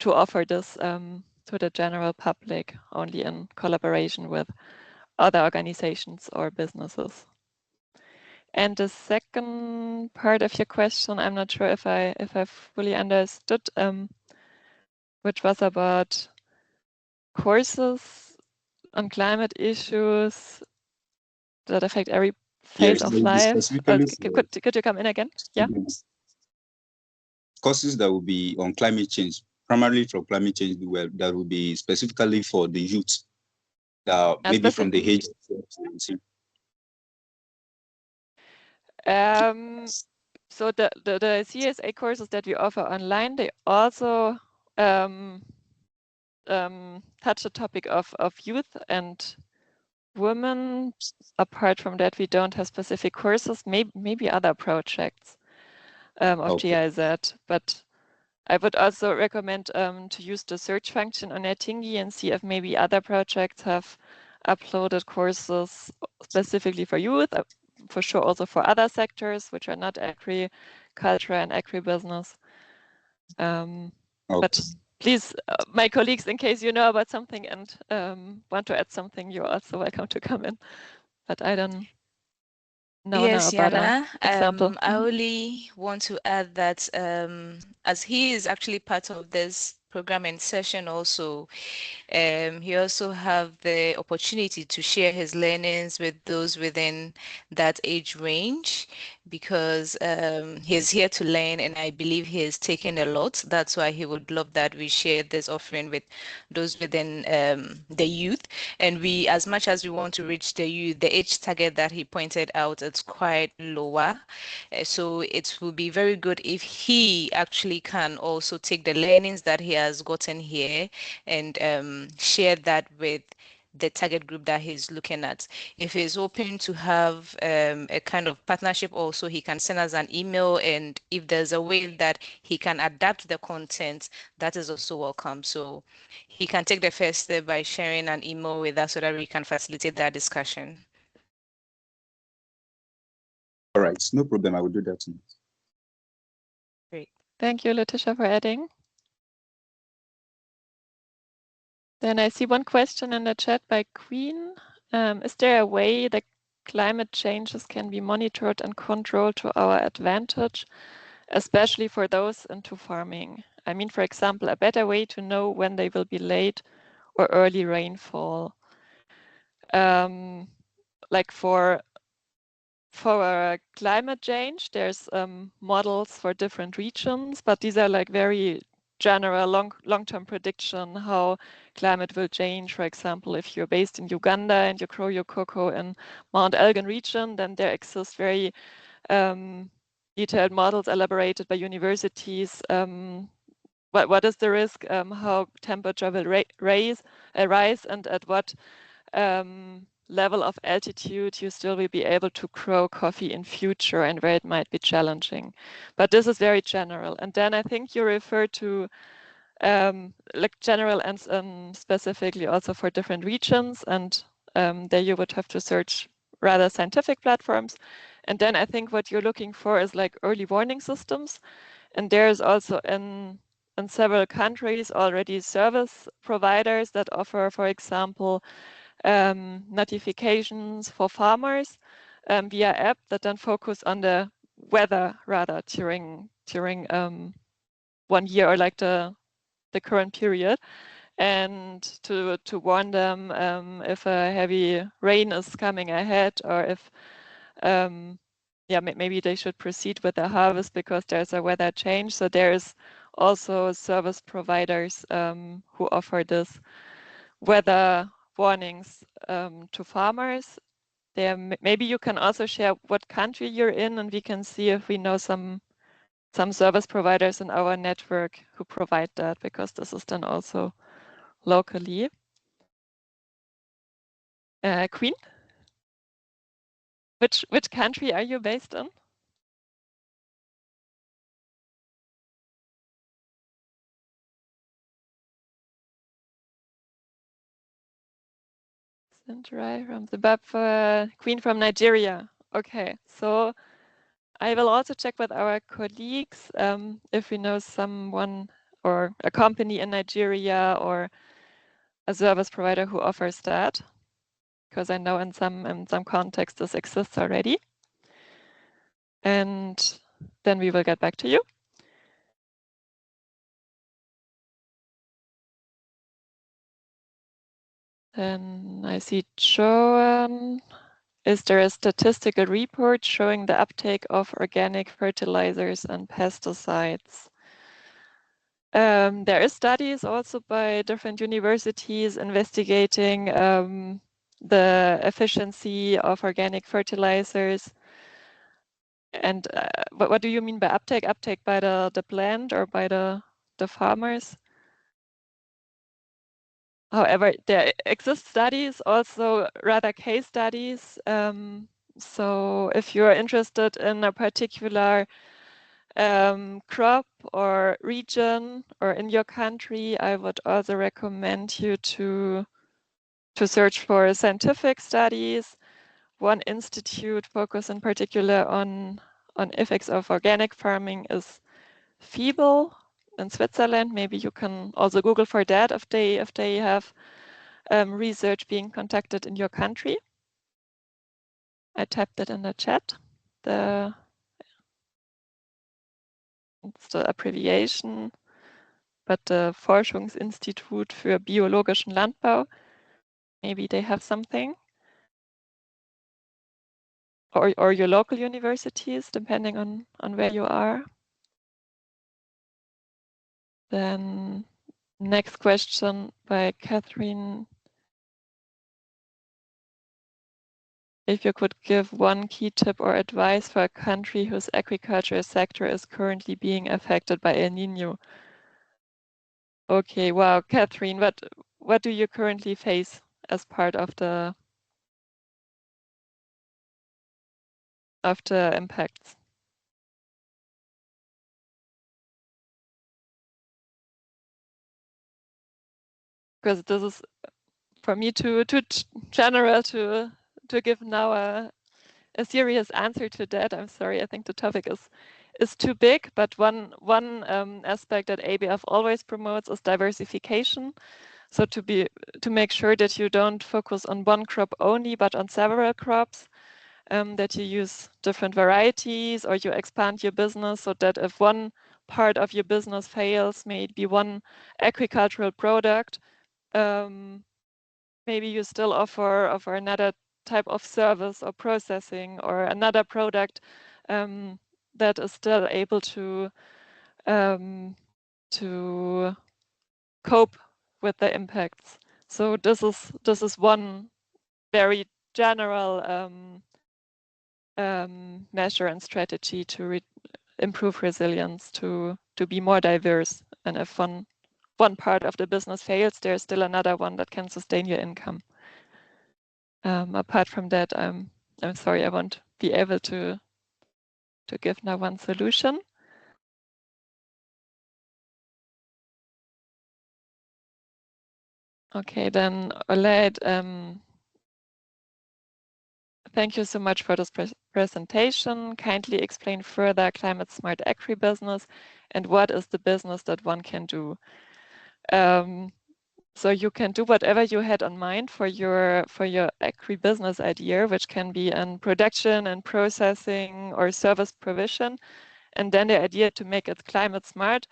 Speaker 9: offer this to the general public, only in collaboration with other organizations or businesses. And the second part of your question, I'm not sure if I fully understood, which was about courses on climate issues that affect every phase
Speaker 10: Yes,
Speaker 9: of
Speaker 10: they will be
Speaker 9: life.
Speaker 10: specifically
Speaker 9: Could you come in again? Yeah.
Speaker 10: students. Courses that will be on climate change, primarily for climate change, that will be specifically for the youth, maybe from the age of 17.
Speaker 9: So the CSA courses that we offer online, they also touch the topic of youth and women. Apart from that, we don't have specific courses, maybe other projects of GIZ, but I would also recommend to use the search function on Tingy and see if maybe other projects have uploaded courses specifically for youth, for sure also for other sectors which are not agriculture and agribusiness. But please, my colleagues, in case you know about something and want to add something, you're also welcome to come in. But I don't know
Speaker 3: Yes,
Speaker 9: now about
Speaker 3: Jana.
Speaker 9: an example.
Speaker 3: I only want to add that as he is actually part of this program and session also, he also have the opportunity to share his learnings with those within that age range because he's here to learn and I believe he has taken a lot. That's why he would love that we share this offering with those within the youth. And we, as much as we want to reach the youth, the age target that he pointed out, it's quite lower. So it will be very good if he actually can also take the learnings that he has gotten here and share that with the target group that he's looking at. If he's open to have a kind of partnership also, he can send us an email, and if there's a way that he can adapt the content, that is also welcome. So he can take the first step by sharing an email with us so that we can facilitate that discussion.
Speaker 10: All right, no problem. I will do that.
Speaker 9: Great. Thank you, Letitia, for adding. Then I see one question in the chat by Queen. Is there a way that climate changes can be monitored and controlled to our advantage, especially for those into farming? I mean, for example, a better way to know when they will be late or early rainfall. Like for climate change, there's models for different regions, but these are like very general long-term prediction how climate will change. For example, if you're based in Uganda and you grow your cocoa in Mount Elgin region, then there exist very detailed models elaborated by universities. What is the risk, how temperature will rise, and at what level of altitude you still will be able to grow coffee in future and where it might be challenging. But this is very general. And then I think you refer to like general and specifically also for different regions. And there you would have to search rather scientific platforms. And then I think what you're looking for is like early warning systems. And there's also in several countries already service providers that offer, for example, notifications for farmers via app that then focus on the weather rather during during 1 year or like the current period, and to warn them if a heavy rain is coming ahead, or if maybe they should proceed with the harvest because there's a weather change. So there's also service providers who offer this weather warnings to farmers. Maybe you can also share what country you're in, and we can see if we know some service providers in our network who provide that, because this is then also locally. Queen, which country are you based in? Central from Zimbabwe, Queen from Nigeria. Okay, so I will also check with our colleagues if we know someone or a company in Nigeria or a service provider who offers that, because I know in some contexts this exists already. And then we will get back to you. Then I see Joan. Is there a statistical report showing the uptake of organic fertilizers and pesticides? There is studies also by different universities investigating the efficiency of organic fertilizers. And what do you mean by uptake? Uptake by the plant or by the farmers? However, there exist studies, also rather case studies. So if you're interested in a particular crop or region or in your country, I would also recommend you to search for scientific studies. One institute focused in particular on effects of organic farming is Fiebel in Switzerland. Maybe you can also Google for that if they have research being conducted in your country. I typed it in the chat. It's the abbreviation, but the Forschungsinstitut für biologischen Landbau. Maybe they have something. Or your local universities, depending on where you are. Then next question by Catherine. If you could give one key tip or advice for a country whose agriculture sector is currently being affected by El Niño. Okay, wow, Catherine, what do you currently face as part of the impacts? Because this is for me too general to give now a serious answer to that. I'm sorry, I think the topic is too big, but one aspect that ABF always promotes is diversification. So to make sure that you don't focus on one crop only, but on several crops, that you use different varieties, or you expand your business so that if one part of your business fails, maybe one agricultural product, maybe you still offer another type of service or processing or another product that is still able to cope with the impacts. So this is one very general measure and strategy to improve resilience, to be more diverse. And if one part of the business fails, there's still another one that can sustain your income. Apart from that, I'm sorry, I won't be able to give now one solution. Okay, then Olayed, thank you so much for this presentation. Kindly explain further climate smart agribusiness and what is the business that one can do. So you can do whatever you had on mind for your agribusiness idea, which can be in production and processing or service provision. And then the idea to make it climate smart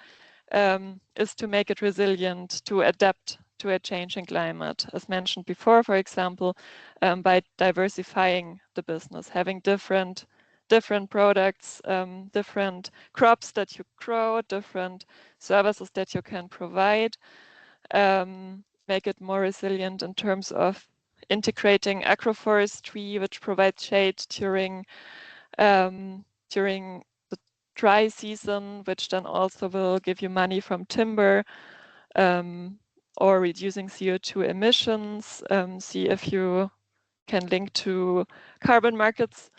Speaker 9: is to make it resilient, to adapt to a changing climate, as mentioned before, for example, by diversifying the business, having different products, different crops that you grow, different services that you can provide, make it more resilient in terms of integrating agroforestry, which provides shade during the dry season, which then also will give you money from timber, or reducing CO2 emissions. See if you can link to carbon markets.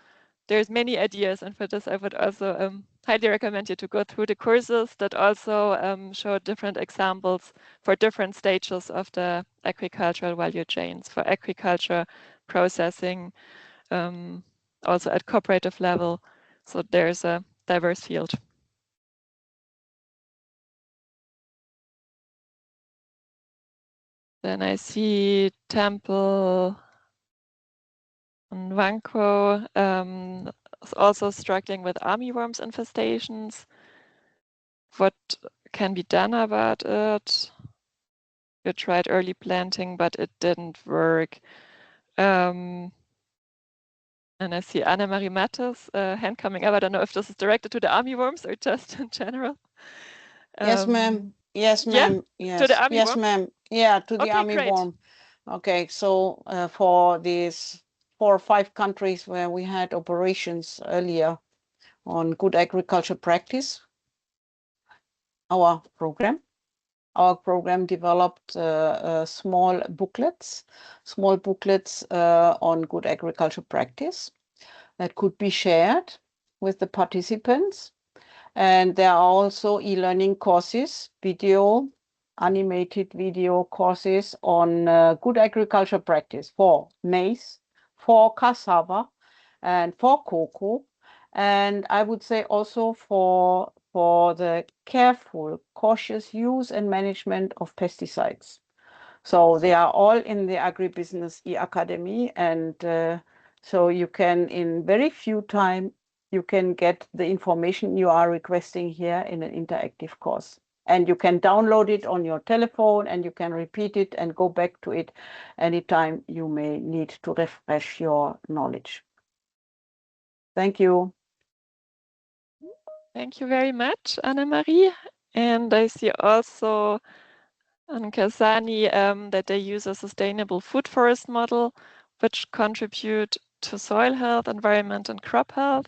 Speaker 9: There's many ideas, and for this I would also highly recommend you to go through the courses that also show different examples for different stages of the agricultural value chains, for agriculture, processing, also at cooperative level. So there's a diverse field. Then I see Temple and Wanko is also struggling with armyworms infestations. What can be done about it? We tried early planting, but it didn't work. And I see Anna-Marie Mattes hand coming up. I don't know if this is directed to the armyworms or just in general.
Speaker 11: Yes, ma'am. Yes,
Speaker 9: Yeah,
Speaker 11: ma'am. Yes.
Speaker 9: to the armyworm?
Speaker 11: Yes, ma'am. Yeah, to the
Speaker 9: Okay, great.
Speaker 11: armyworm. Okay, so for these 4 or 5 countries where we had operations earlier on good agriculture practice, our program developed small booklets on good agriculture practice that could be shared with the participants. And there are also e-learning courses, animated video courses on good agriculture practice for maize, for cassava, and for cocoa. And I would say also for the careful, cautious use and management of pesticides. So they are all in the Agri-Business e-Academy, and so you can, in very few time, you can get the information you are requesting here in an interactive course. And you can download it on your telephone, and you can repeat it and go back to it anytime you may need to refresh your knowledge. Thank you.
Speaker 9: Thank you very much, Anna-Marie. And I see also on Kasani that they use a sustainable food forest model, which contribute to soil health, environment, and crop health.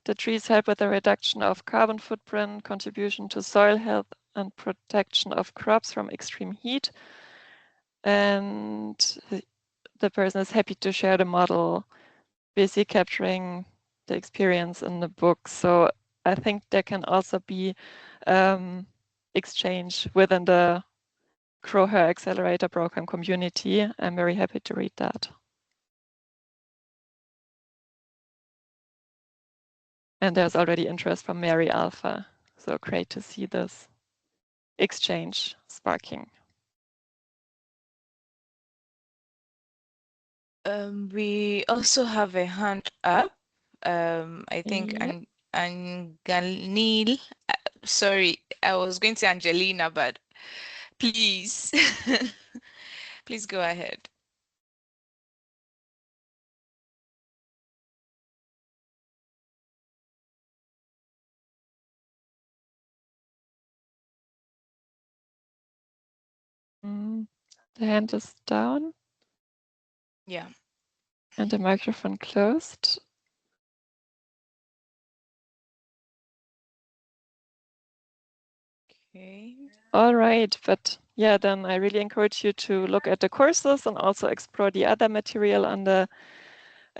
Speaker 9: The trees help with the reduction of carbon footprint, contribution to soil health, and protection of crops from extreme heat. And the person is happy to share the model, basically capturing the experience in the book. So I think there can also be exchange within the GrowHer Accelerator Program community. I'm very happy to read that. And there's already interest from Mary Alpha. So great to see this exchange sparking.
Speaker 3: We also have a hand up. I think
Speaker 9: Yep.
Speaker 3: Anganil, sorry, I was going to say Angelina, but please, please go ahead.
Speaker 9: The hand is down.
Speaker 3: Yeah.
Speaker 9: And the microphone closed.
Speaker 3: Okay.
Speaker 9: All right, but yeah, then I really encourage you to look at the courses and also explore the other material on the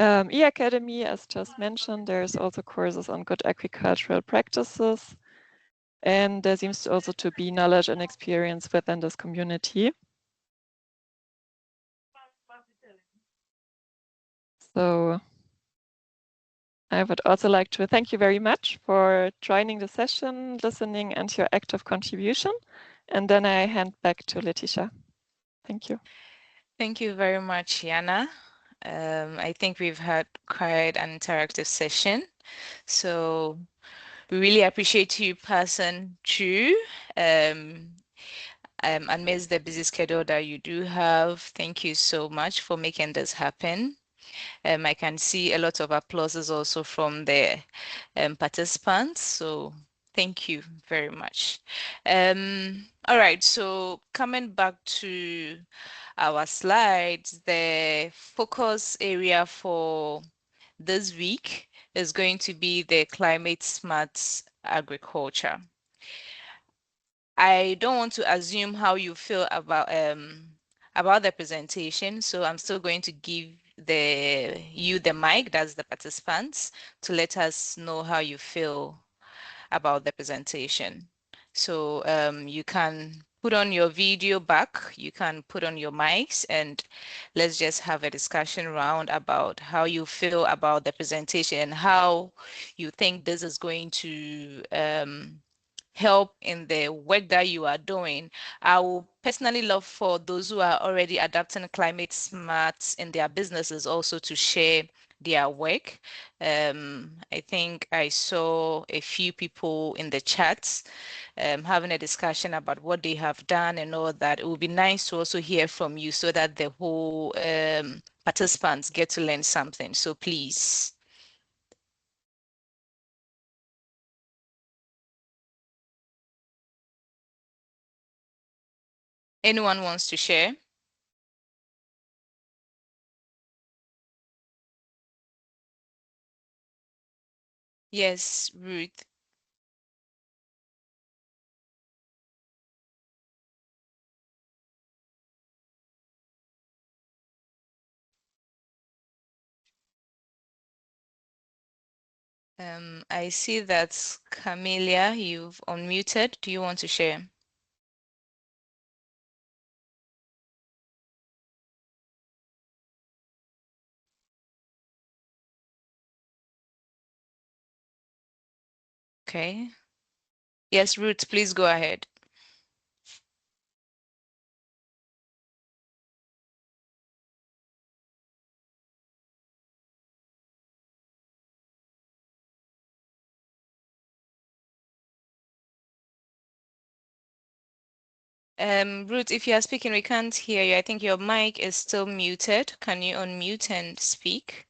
Speaker 9: e-Academy. As just mentioned, there's also courses on good agricultural practices. And there seems also to be knowledge and experience within this community. So I would also like to thank you very much for joining the session, listening, and your active contribution. And then I hand back to Letitia. Thank you.
Speaker 3: Thank you very much, Jana. I think we've had quite an interactive session. So We really appreciate you passing through. Amidst the busy schedule that you do have, thank you so much for making this happen. I can see a lot of applauses also from the participants. So thank you very much. All right, so coming back to our slides, the focus area for this week is going to be the climate smart agriculture. I don't want to assume how you feel about the presentation, so I'm still going to give you the mic, that's the participants, to let us know how you feel about the presentation. So you can put on your video back, you can put on your mics, and let's just have a discussion round about how you feel about the presentation and how you think this is going to help in the work that you are doing. I will personally love for those who are already adapting climate smart in their businesses also to share their work. I think I saw a few people in the chats having a discussion about what they have done and all that. It would be nice to also hear from you so that the whole participants get to learn something. So please. Anyone wants to share? Yes, Ruth. I see that Camelia, you've unmuted. Do you want to share? Okay. Yes, Ruth, please go ahead. Ruth, if you are speaking, we can't hear you. I think your mic is still muted. Can you unmute and speak?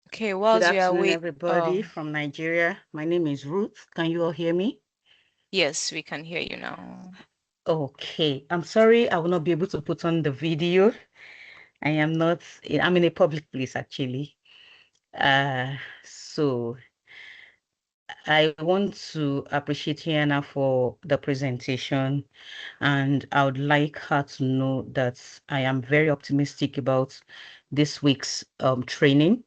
Speaker 3: Okay,
Speaker 12: Good
Speaker 3: whilst you are
Speaker 12: afternoon,
Speaker 3: waiting.
Speaker 12: everybody from Nigeria. My name is Ruth. Can you all hear me?
Speaker 3: Yes, we can hear you now.
Speaker 12: Okay, I'm sorry I will not be able to put on the video. I'm in a public place actually. So I want to appreciate Jana for the presentation, and I would like her to know that I am very optimistic about this week's training,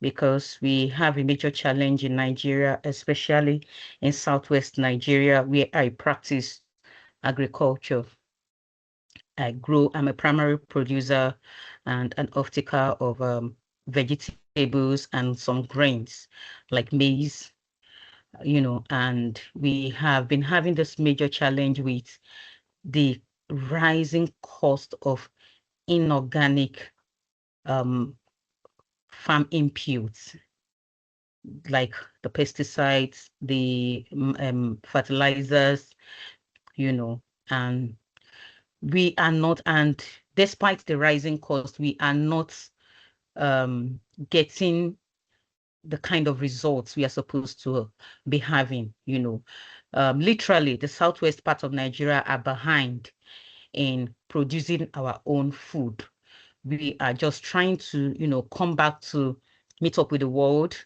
Speaker 12: because we have a major challenge in Nigeria, especially in Southwest Nigeria, where I practice agriculture. I'm a primary producer and an off-taker of vegetables and some grains like maize, and we have been having this major challenge with the rising cost of inorganic farm inputs, like the pesticides, the fertilizers, and we are not, and despite the rising cost, we are not getting the kind of results we are supposed to be having. Literally, the southwest part of Nigeria are behind in producing our own food. We are just trying to, come back to meet up with the world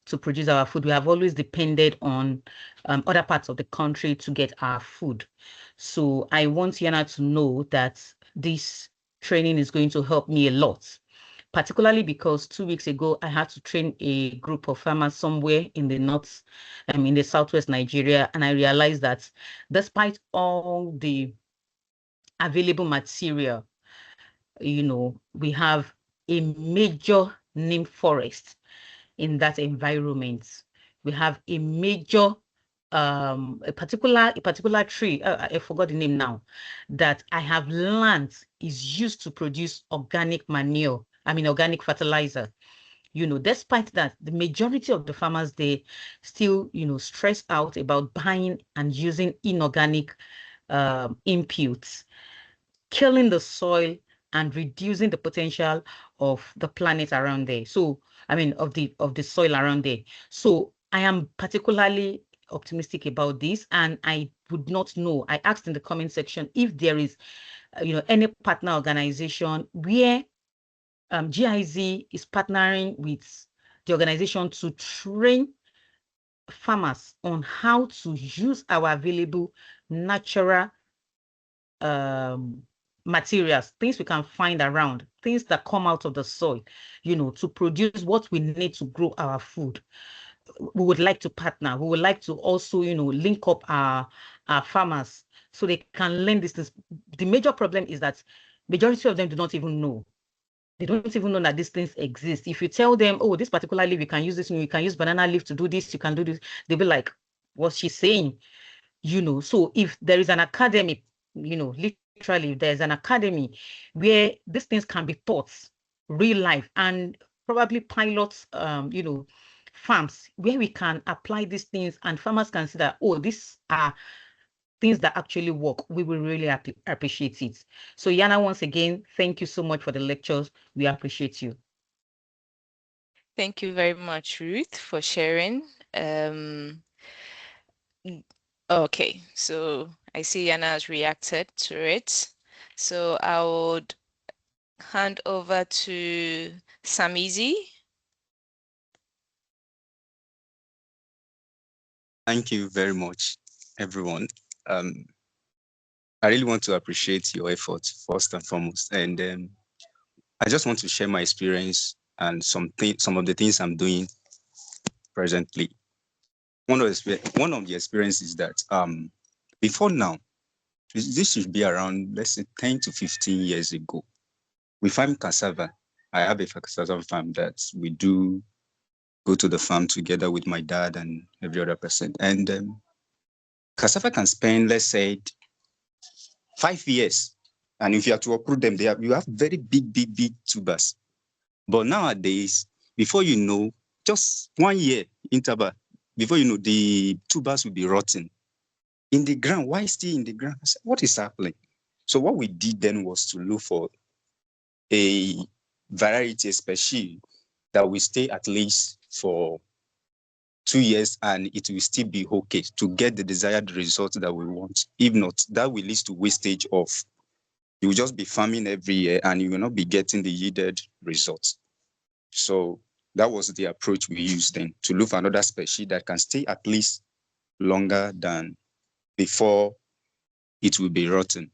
Speaker 12: to produce our food. We have always depended on other parts of the country to get our food. So I want Jana to know that this training is going to help me a lot, particularly because 2 weeks ago, I had to train a group of farmers somewhere in the north, in the southwest Nigeria. And I realized that despite all the available material, we have a major neem forest in that environment. We have a major a particular tree, I forgot the name now, that I have learned is used to produce organic manure, organic fertilizer. Despite that, the majority of the farmers, they still, stress out about buying and using inorganic inputs, killing the soil and reducing the potential of the planet around there. So, of the soil around there. So I am particularly optimistic about this, and I would not know. I asked in the comment section if there is, any partner organization where GIZ is partnering with the organization to train farmers on how to use our available natural materials, things we can find around, things that come out of the soil, to produce what we need to grow our food. We would like to partner. We would like to also, link up our farmers so they can learn these things. The major problem is that majority of them do not even know. They don't even know that these things exist. If you tell them, oh, this particular leaf, you can use this, you can use banana leaf to do this, you can do this, they'll be like, what's she saying? So if there is an academy, literally, if there's an academy where these things can be taught real life, and probably pilots, farms where we can apply these things and farmers can see that, oh, these are things that actually work, we will really appreciate it. So Jana, once again, thank you so much for the lectures. We appreciate you.
Speaker 3: Thank you very much, Ruth, for sharing. Okay, so I see Jana has reacted to it. So I would hand over to Samizi.
Speaker 10: Thank you very much, everyone. I really want to appreciate your efforts first and foremost. And I just want to share my experience and some of the things I'm doing presently. One of the experiences that before now, this should be around, let's say, 10 to 15 years ago. We farm cassava. I have a cassava farm that we do go to the farm together with my dad and every other person. And cassava can spend, let's say, 5 years. And if you have to uproot them, you have very big tubers. But nowadays, before you know, just 1 year interval, before you know, the tubers will be rotting in the ground. Why still in the ground? I said, what is happening? So what we did then was to look for a variety, a species that will stay at least for 2 years and it will still be okay to get the desired result that we want. If not, that will lead to wastage of, you will just be farming every year and you will not be getting the yielded results. So that was the approach we used then, to look for another species that can stay at least longer than before it will be rotten.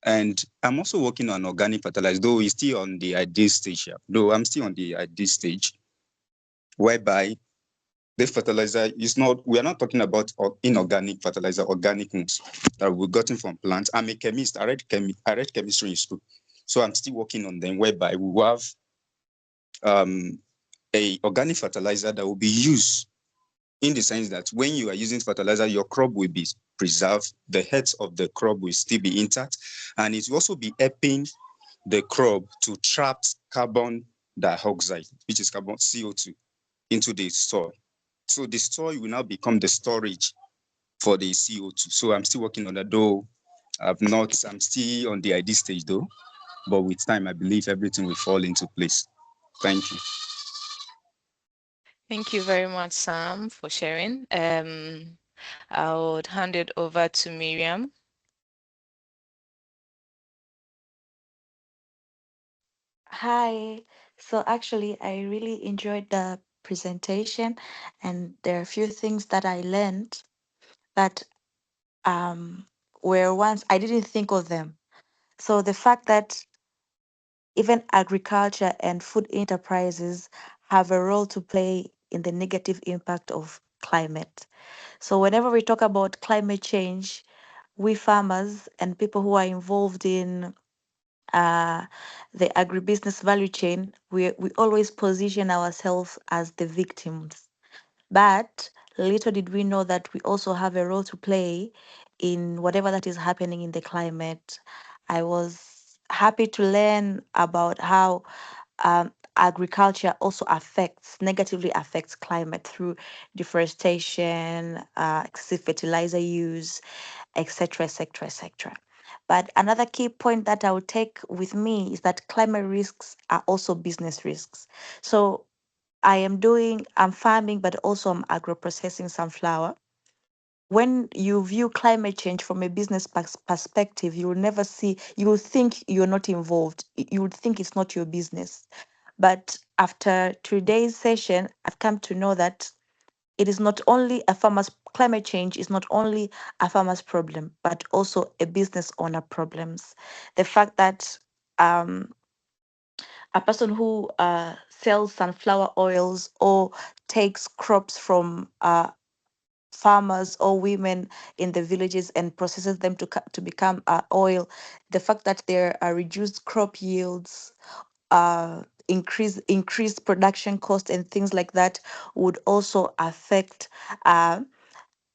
Speaker 10: And I'm also working on organic fertilizer, though it's still on the ideal stage. I'm still on the ideal stage, whereby the fertilizer is not, we are not talking about inorganic fertilizer, organic ones that we've gotten from plants. I'm a chemist. I read chemistry in school. So I'm still working on them, whereby we will have a organic fertilizer that will be used in the sense that when you are using fertilizer, your crop will be preserved, the heads of the crop will still be intact, and it will also be helping the crop to trap carbon dioxide, which is carbon CO2, into the soil. So the soil will now become the storage for the CO2. So I'm still working on that, though I'm still on the ID stage though, but with time, I believe everything will fall into place. Thank you.
Speaker 3: Thank you very much, Sam, for sharing. I would hand it over to Miriam.
Speaker 13: Hi. So actually, I really enjoyed the presentation, and there are a few things that I learned that were once I didn't think of them. So the fact that even agriculture and food enterprises have a role to play in the negative impact of climate. So whenever we talk about climate change, we farmers and people who are involved in uh, the agribusiness value chain, we always position ourselves as the victims. But little did we know that we also have a role to play in whatever that is happening in the climate. I was happy to learn about how agriculture also negatively affects climate through deforestation, excessive fertilizer use, etc., etc., etc. But another key point that I would take with me is that climate risks are also business risks. So I'm farming, but also I'm agro-processing sunflower. When you view climate change from a business perspective, you will never see, you will think you're not involved. You would think it's not your business. But after today's session, I've come to know that it is not only climate change is not only a farmer's problem, but also a business owner problems. The fact that a person who sells sunflower oils or takes crops from farmers or women in the villages and processes them to become oil, the fact that there are reduced crop yields, increased production costs and things like that would also affect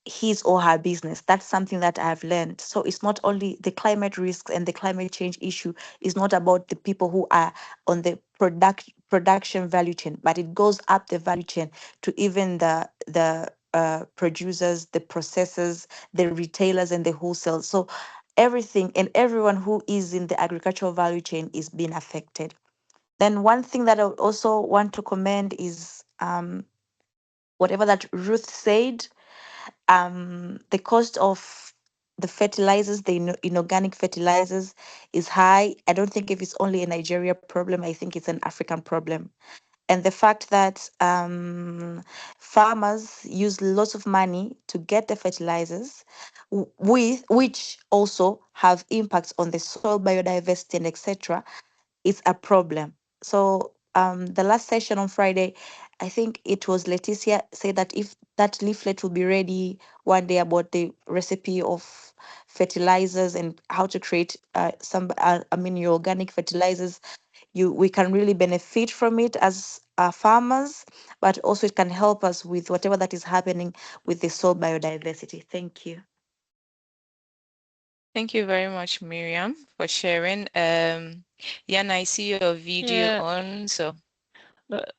Speaker 13: his or her business. That's something that I've learned. So it's not only the climate risks and the climate change issue is not about the people who are on the production value chain, but it goes up the value chain to even the producers, the processors, the retailers, and the wholesale. So everything and everyone who is in the agricultural value chain is being affected. Then one thing that I would also want to commend is whatever that Ruth said. The cost of the fertilizers, the inorganic fertilizers, is high. I don't think if it's only a Nigeria problem. I think it's an African problem. And the fact that farmers use lots of money to get the fertilizers, with which also have impacts on the soil biodiversity and etc., is a problem. So the last session on Friday, I think it was Leticia said that if that leaflet will be ready one day about the recipe of fertilizers and how to create your organic fertilizers, we can really benefit from it as farmers, but also it can help us with whatever that is happening with the soil biodiversity. Thank you.
Speaker 3: Thank you very much, Miriam, for sharing. Jana, I see your video on, so.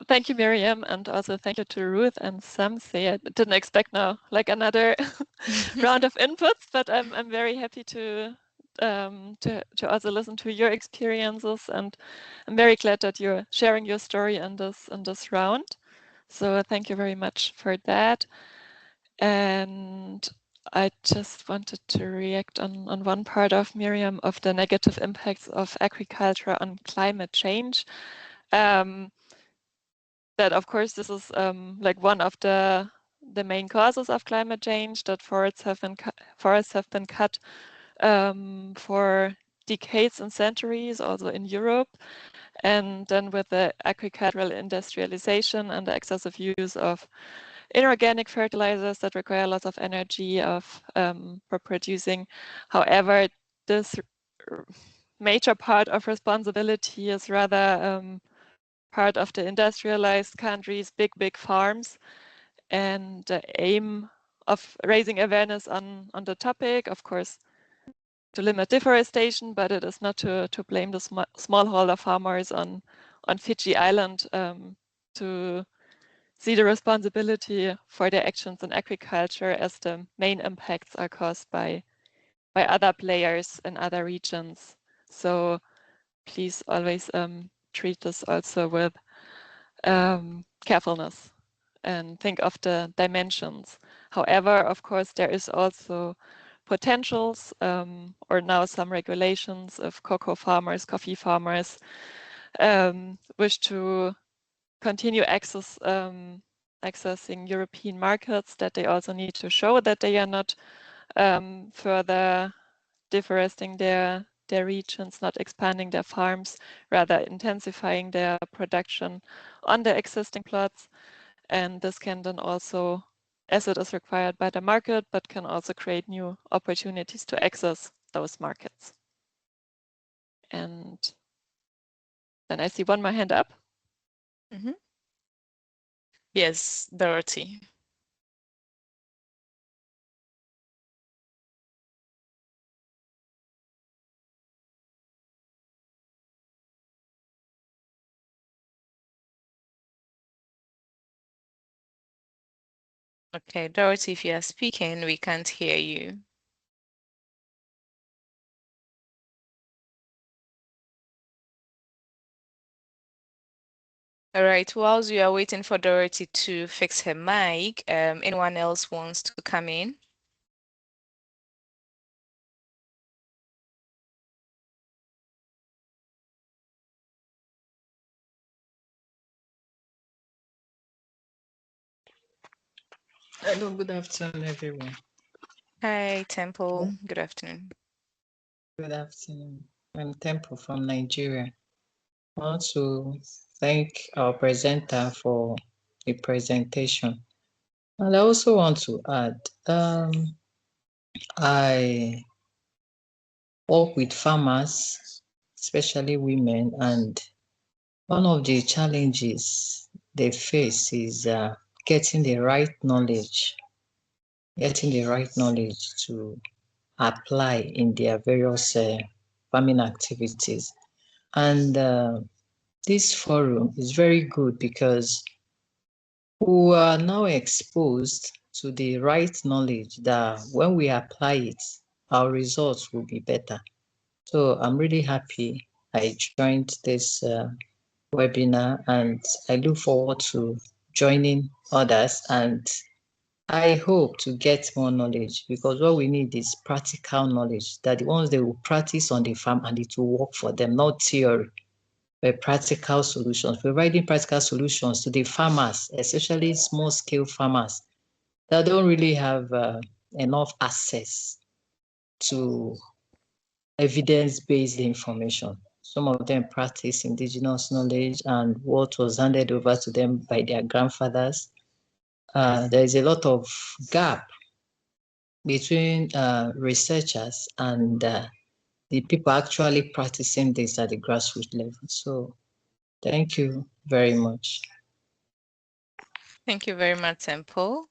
Speaker 9: Thank you, Miriam, and also thank you to Ruth and Samsi. I didn't expect now like another round of inputs, but I'm very happy to also listen to your experiences, and I'm very glad that you're sharing your story in this round. So thank you very much for that. And I just wanted to react on one part of Miriam of the negative impacts of agriculture on climate change. That of course this is like one of the main causes of climate change, that forests have been cut for decades and centuries, also in Europe. And then with the agricultural industrialization and the excessive use of inorganic fertilizers that require lots of energy for producing. However, this major part of responsibility is rather part of the industrialized countries, big farms, and the aim of raising awareness on the topic, of course, to limit deforestation, but it is not to blame the smallholder farmers on Fiji Island to see the responsibility for their actions in agriculture, as the main impacts are caused by other players in other regions. So please always treat this also with carefulness and think of the dimensions. However, of course, there is also potentials or now some regulations if cocoa farmers, coffee farmers wish to continue accessing European markets, that they also need to show that they are not further deforesting their regions, not expanding their farms, rather intensifying their production on the existing plots. And this can then also, as it is required by the market, but can also create new opportunities to access those markets. And then I see one more hand up.
Speaker 3: Yes, Dorothy. Okay, Dorothy, if you are speaking, we can't hear you. All right, whilst we are waiting for Dorothy to fix her mic, anyone else wants to come in?
Speaker 14: Hello, good afternoon, everyone.
Speaker 3: Hi, Temple. Good afternoon.
Speaker 14: Good afternoon. I'm Temple from Nigeria. I want to thank our presenter for the presentation. And I also want to add, I work with farmers, especially women, and one of the challenges they face is getting the right knowledge to apply in their various farming activities. And this forum is very good because we are now exposed to the right knowledge that when we apply it, our results will be better. So I'm really happy I joined this webinar, and I look forward to joining others, and I hope to get more knowledge, because what we need is practical knowledge, that the ones they will practice on the farm and it will work for them, not theory, but practical solutions, providing practical solutions to the farmers, especially small scale farmers that don't really have enough access to evidence-based information. Some of them practice indigenous knowledge and what was handed over to them by their grandfathers. There is a lot of gap between researchers and the people actually practicing this at the grassroots level. So thank you very much.
Speaker 3: Thank you very much, Temple.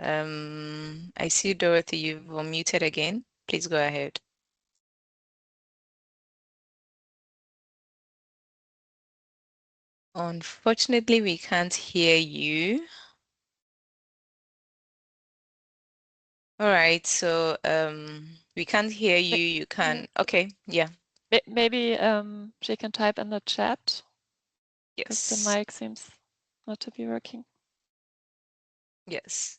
Speaker 3: I see Dorothy, you've unmuted again. Please go ahead. Unfortunately, we can't hear you. All right, so we can't hear you. You can. Okay, yeah.
Speaker 9: Maybe she can type in the chat.
Speaker 3: Yes.
Speaker 9: Because the mic seems not to be working.
Speaker 3: Yes.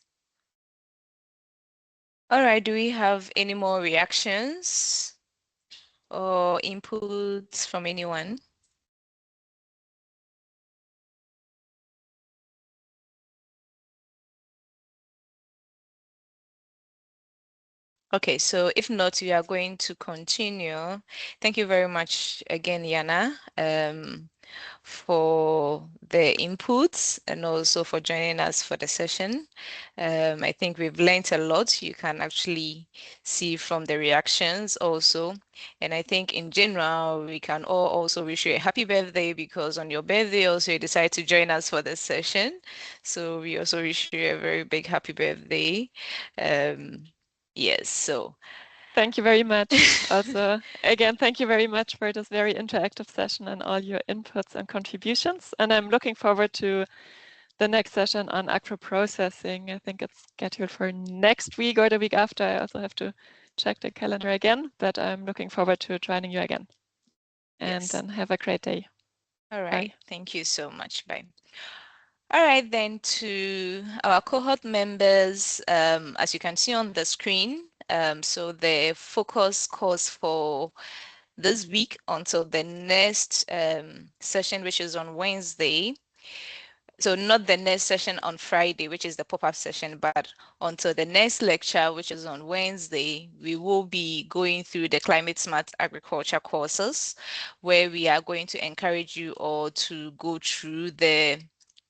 Speaker 3: All right, do we have any more reactions or inputs from anyone? Okay, so if not, we are going to continue. Thank you very much again, Jana, for the inputs and also for joining us for the session. I think we've learned a lot. You can actually see from the reactions also. And I think in general, we can all also wish you a happy birthday, because on your birthday also you decide to join us for this session. So we also wish you a very big happy birthday. Yes, so.
Speaker 9: Thank you very much. Also, again, thank you very much for this very interactive session and all your inputs and contributions. And I'm looking forward to the next session on agro-processing. I think it's scheduled for next week or the week after. I also have to check the calendar again, but I'm looking forward to joining you again. And
Speaker 3: Yes.
Speaker 9: then have a great day.
Speaker 3: All right.
Speaker 9: Bye.
Speaker 3: Thank you so much. Bye. All right, then to our cohort members, as you can see on the screen, so the focus course for this week until the next session, which is on Wednesday. So not the next session on Friday, which is the pop-up session, but until the next lecture, which is on Wednesday, we will be going through the Climate Smart Agriculture courses, where we are going to encourage you all to go through the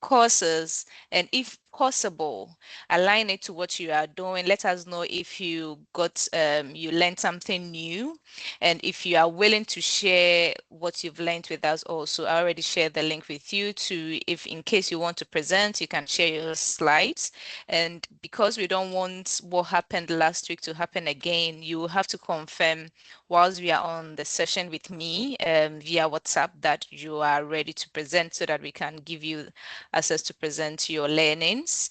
Speaker 3: courses, and if possible, align it to what you are doing. Let us know if you got you learned something new, and if you are willing to share what you've learned with us also. I already shared the link with you to, if in case you want to present, you can share your slides. And because we don't want what happened last week to happen again, you will have to confirm whilst we are on the session with me via WhatsApp that you are ready to present, so that we can give you access to present your learning. Teams.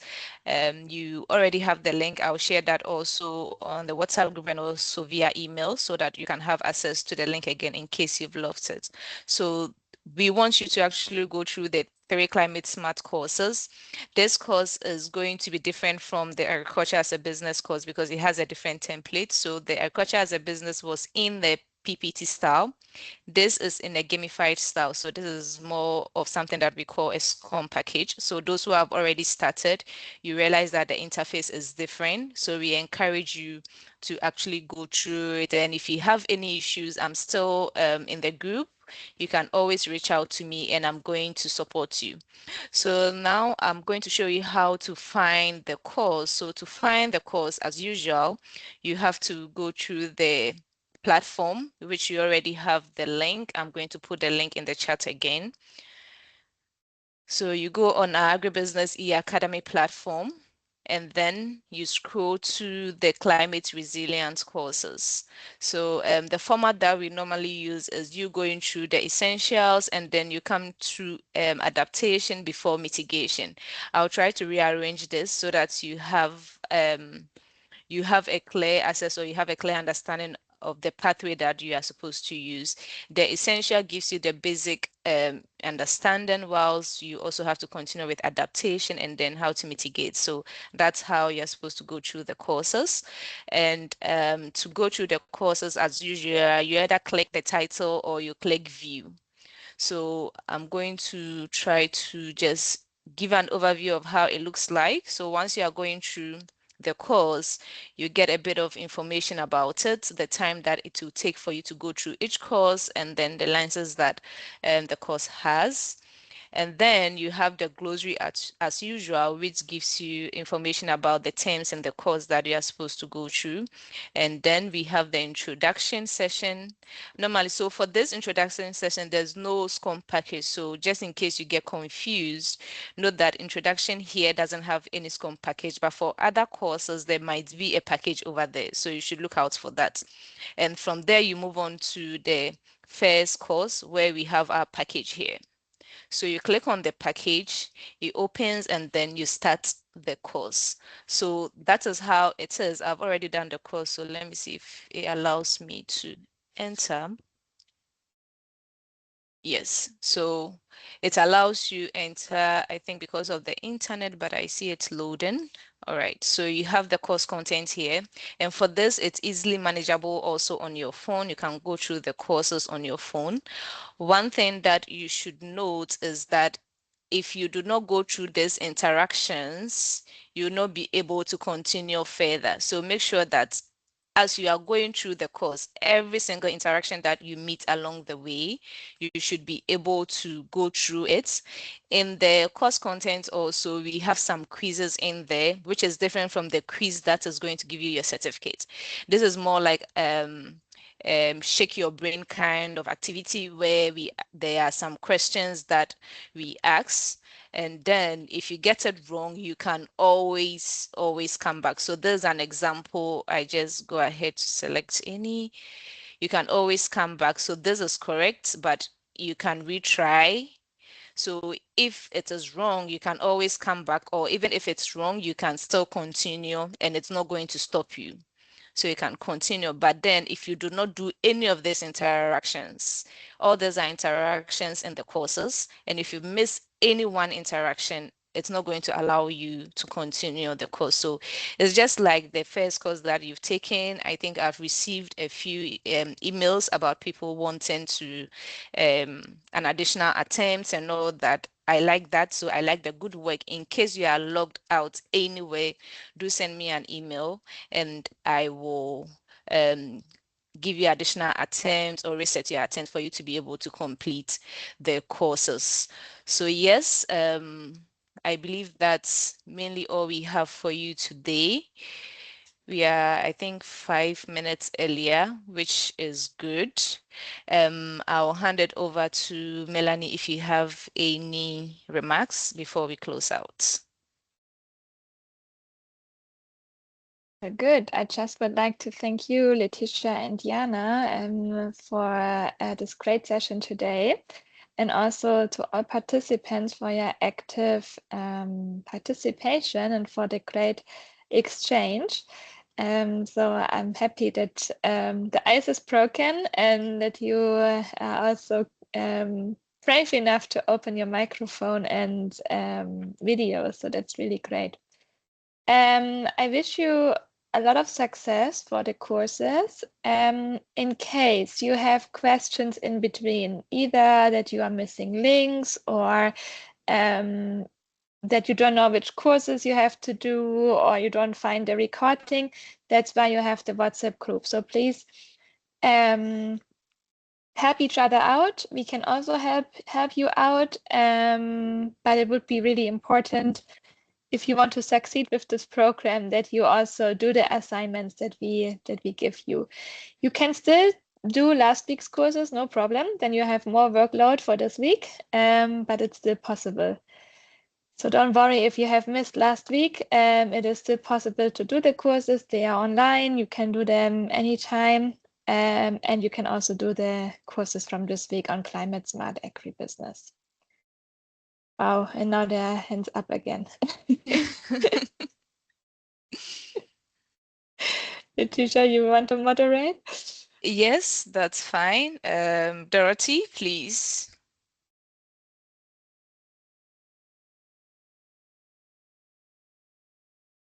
Speaker 3: You already have the link. I'll share that also on the WhatsApp group and also via email so that you can have access to the link again in case you've lost it. So we want you to actually go through the 3 climate smart courses. This course is going to be different from the agriculture as a business course because it has a different template. So the agriculture as a business was in the PPT style. This is in a gamified style. So this is more of something that we call a SCORM package. So those who have already started, you realize that the interface is different. So we encourage you to actually go through it. And if you have any issues, I'm still in the group. You can always reach out to me and I'm going to support you. So now I'm going to show you how to find the course. So to find the course, as usual, you have to go through the platform, which you already have the link. I'm going to put the link in the chat again. So you go on our Agribusiness e-Academy platform, and then you scroll to the climate resilience courses. So the format that we normally use is you going through the essentials and then you come to adaptation before mitigation. I'll try to rearrange this so that you have a clear access or you have a clear understanding of the pathway that you are supposed to use. The essential gives you the basic understanding, whilst you also have to continue with adaptation and then how to mitigate. So that's how you're supposed to go through the courses. And to go through the courses, as usual, you either click the title or you click view. So I'm going to try to just give an overview of how it looks like. So once you are going through the course, you get a bit of information about it, the time that it will take for you to go through each course, and then the lenses that the course has. And then you have the glossary as usual, which gives you information about the terms and the course that you are supposed to go through. And then we have the introduction session. Normally, so for this introduction session, there's no SCORM package. So just in case you get confused, note that introduction here doesn't have any SCORM package, but for other courses, there might be a package over there. So you should look out for that. And from there, you move on to the first course where we have our package here. So you click on the package, it opens, and then you start the course. So that is how it is. I've already done the course, so let me see if it allows me to enter. Yes, so it allows you enter, I think because of the internet, but I see it's loading. All right, so you have the course content here. And for this, it's easily manageable also on your phone. You can go through the courses on your phone. One thing that you should note is that if you do not go through these interactions, you'll not be able to continue further. So make sure that as you are going through the course, every single interaction that you meet along the way, you should be able to go through it. In the course content also, we have some quizzes in there, which is different from the quiz that is going to give you your certificate. This is more like shake your brain kind of activity where there are some questions that we ask, and then if you get it wrong, you can always come back. So there's an example. I just go ahead to select any. You can always come back. So this is correct, but you can retry. So if it is wrong, you can always come back, or even if it's wrong, you can still continue and it's not going to stop you. So you can continue. But then if you do not do any of these interactions, all these are interactions in the courses. And if you miss any one interaction, it's not going to allow you to continue the course. So it's just like the first course that you've taken. I think I've received a few emails about people wanting to an additional attempt and all that. I like that. So I like the good work. In case you are logged out anyway, do send me an email and I will give you additional attempts or reset your attempts for you to be able to complete the courses. So yes, I believe that's mainly all we have for you today. We are, I think, 5 minutes earlier, which is good. I'll hand it over to Melanie if you have any remarks before we close out.
Speaker 1: Good. I just would like to thank you, Letitia and Jana, for this great session today. and also to all participants for your active participation and for the great exchange. So I'm happy that the ice is broken and that you are also brave enough to open your microphone and video. So that's really great. I wish you a lot of success for the courses. In case you have questions in between, either that you are missing links or that you don't know which courses you have to do or you don't find the recording, that's why you have the WhatsApp group. So please help each other out. We can also help you out, but it would be really important if you want to succeed with this program that you also do the assignments that we give you. You can still do last week's courses, no problem. Then you have more workload for this week, but it's still possible. So don't worry if you have missed last week. It is still possible to do the courses. They are online. You can do them anytime. And you can also do the courses from this week on climate smart agribusiness. Wow, and now there are hands up again. Letitia, you want to moderate?
Speaker 3: Yes, that's fine. Dorothy, please.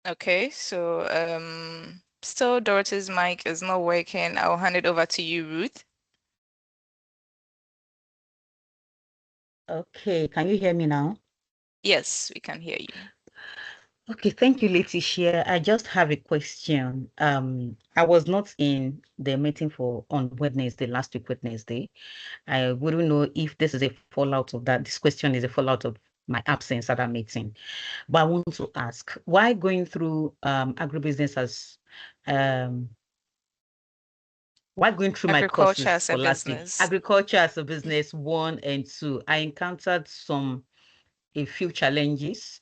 Speaker 3: Okay, so still Dorothy's mic is not working. I'll hand it over to you, Ruth.
Speaker 12: Okay, can you hear me now?
Speaker 3: Yes, we can hear you.
Speaker 12: Okay, thank you, Letitia. I just have a question. I was not in the meeting on Wednesday, last week, Wednesday. I wouldn't know if this is a fallout of that. This question is a fallout of my absence at that meeting. But I want to ask, why going through agribusiness as while going through my
Speaker 3: Agriculture
Speaker 12: courses
Speaker 3: as a
Speaker 12: for last week,
Speaker 3: business.
Speaker 12: agriculture as a business 1 and 2, I encountered a few challenges,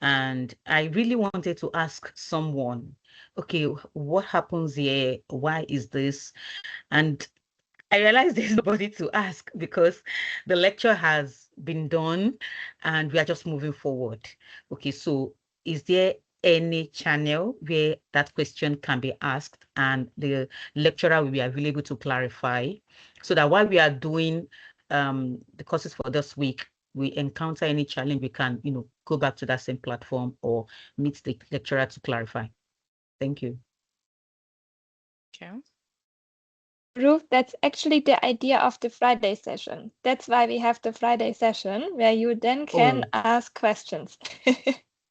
Speaker 12: and I really wanted to ask someone, okay, what happens here? Why is this? And I realized there's nobody to ask because the lecture has been done and we are just moving forward. Okay, so is there any channel where that question can be asked and the lecturer will be available to clarify, so that while we are doing the courses for this week, we encounter any challenge, we can, go back to that same platform or meet the lecturer to clarify. Thank you.
Speaker 3: Okay.
Speaker 1: Ruth, that's actually the idea of the Friday session. That's why we have the Friday session where you then can ask questions.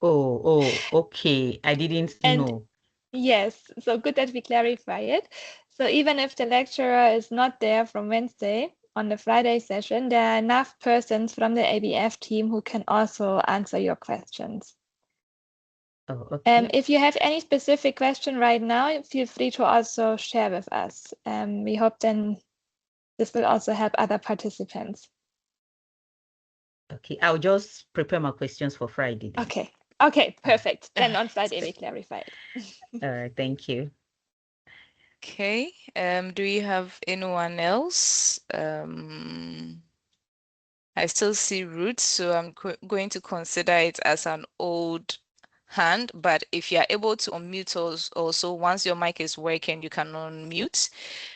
Speaker 12: Okay. I didn't know.
Speaker 1: Yes, so good that we clarify it. So even if the lecturer is not there from Wednesday on the Friday session, there are enough persons from the ABF team who can also answer your questions.
Speaker 12: Okay.
Speaker 1: If you have any specific question right now, feel free to also share with us. We hope then this will also help other participants.
Speaker 12: Okay, I'll just prepare my questions for Friday then.
Speaker 1: Okay, perfect. Then on Friday we clarify it.
Speaker 12: All right, thank you.
Speaker 3: Okay, do you have anyone else? I still see Ruth, so I'm going to consider it as an old hand, but if you're able to unmute also, once your mic is working, you can unmute.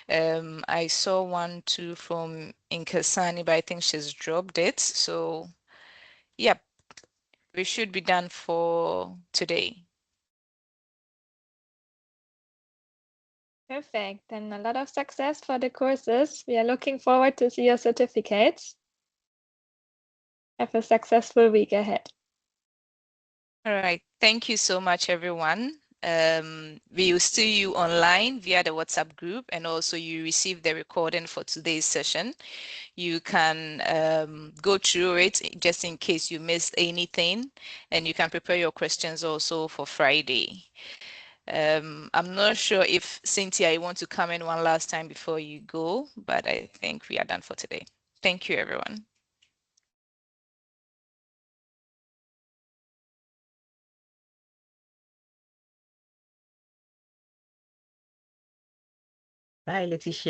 Speaker 3: I saw 1, 2 from Inkasani, but I think she's dropped it. So, yep, we should be done for today.
Speaker 1: Perfect. Then a lot of success for the courses. We are looking forward to see your certificates. Have a successful week ahead.
Speaker 3: All right. Thank you so much, everyone. We will see you online via the WhatsApp group, and also you receive the recording for today's session. You can go through it just in case you missed anything, and you can prepare your questions also for Friday. I'm not sure if Cynthia, you want to come in one last time before you go, but I think we are done for today. Thank you, everyone.
Speaker 12: Bye, Letitia.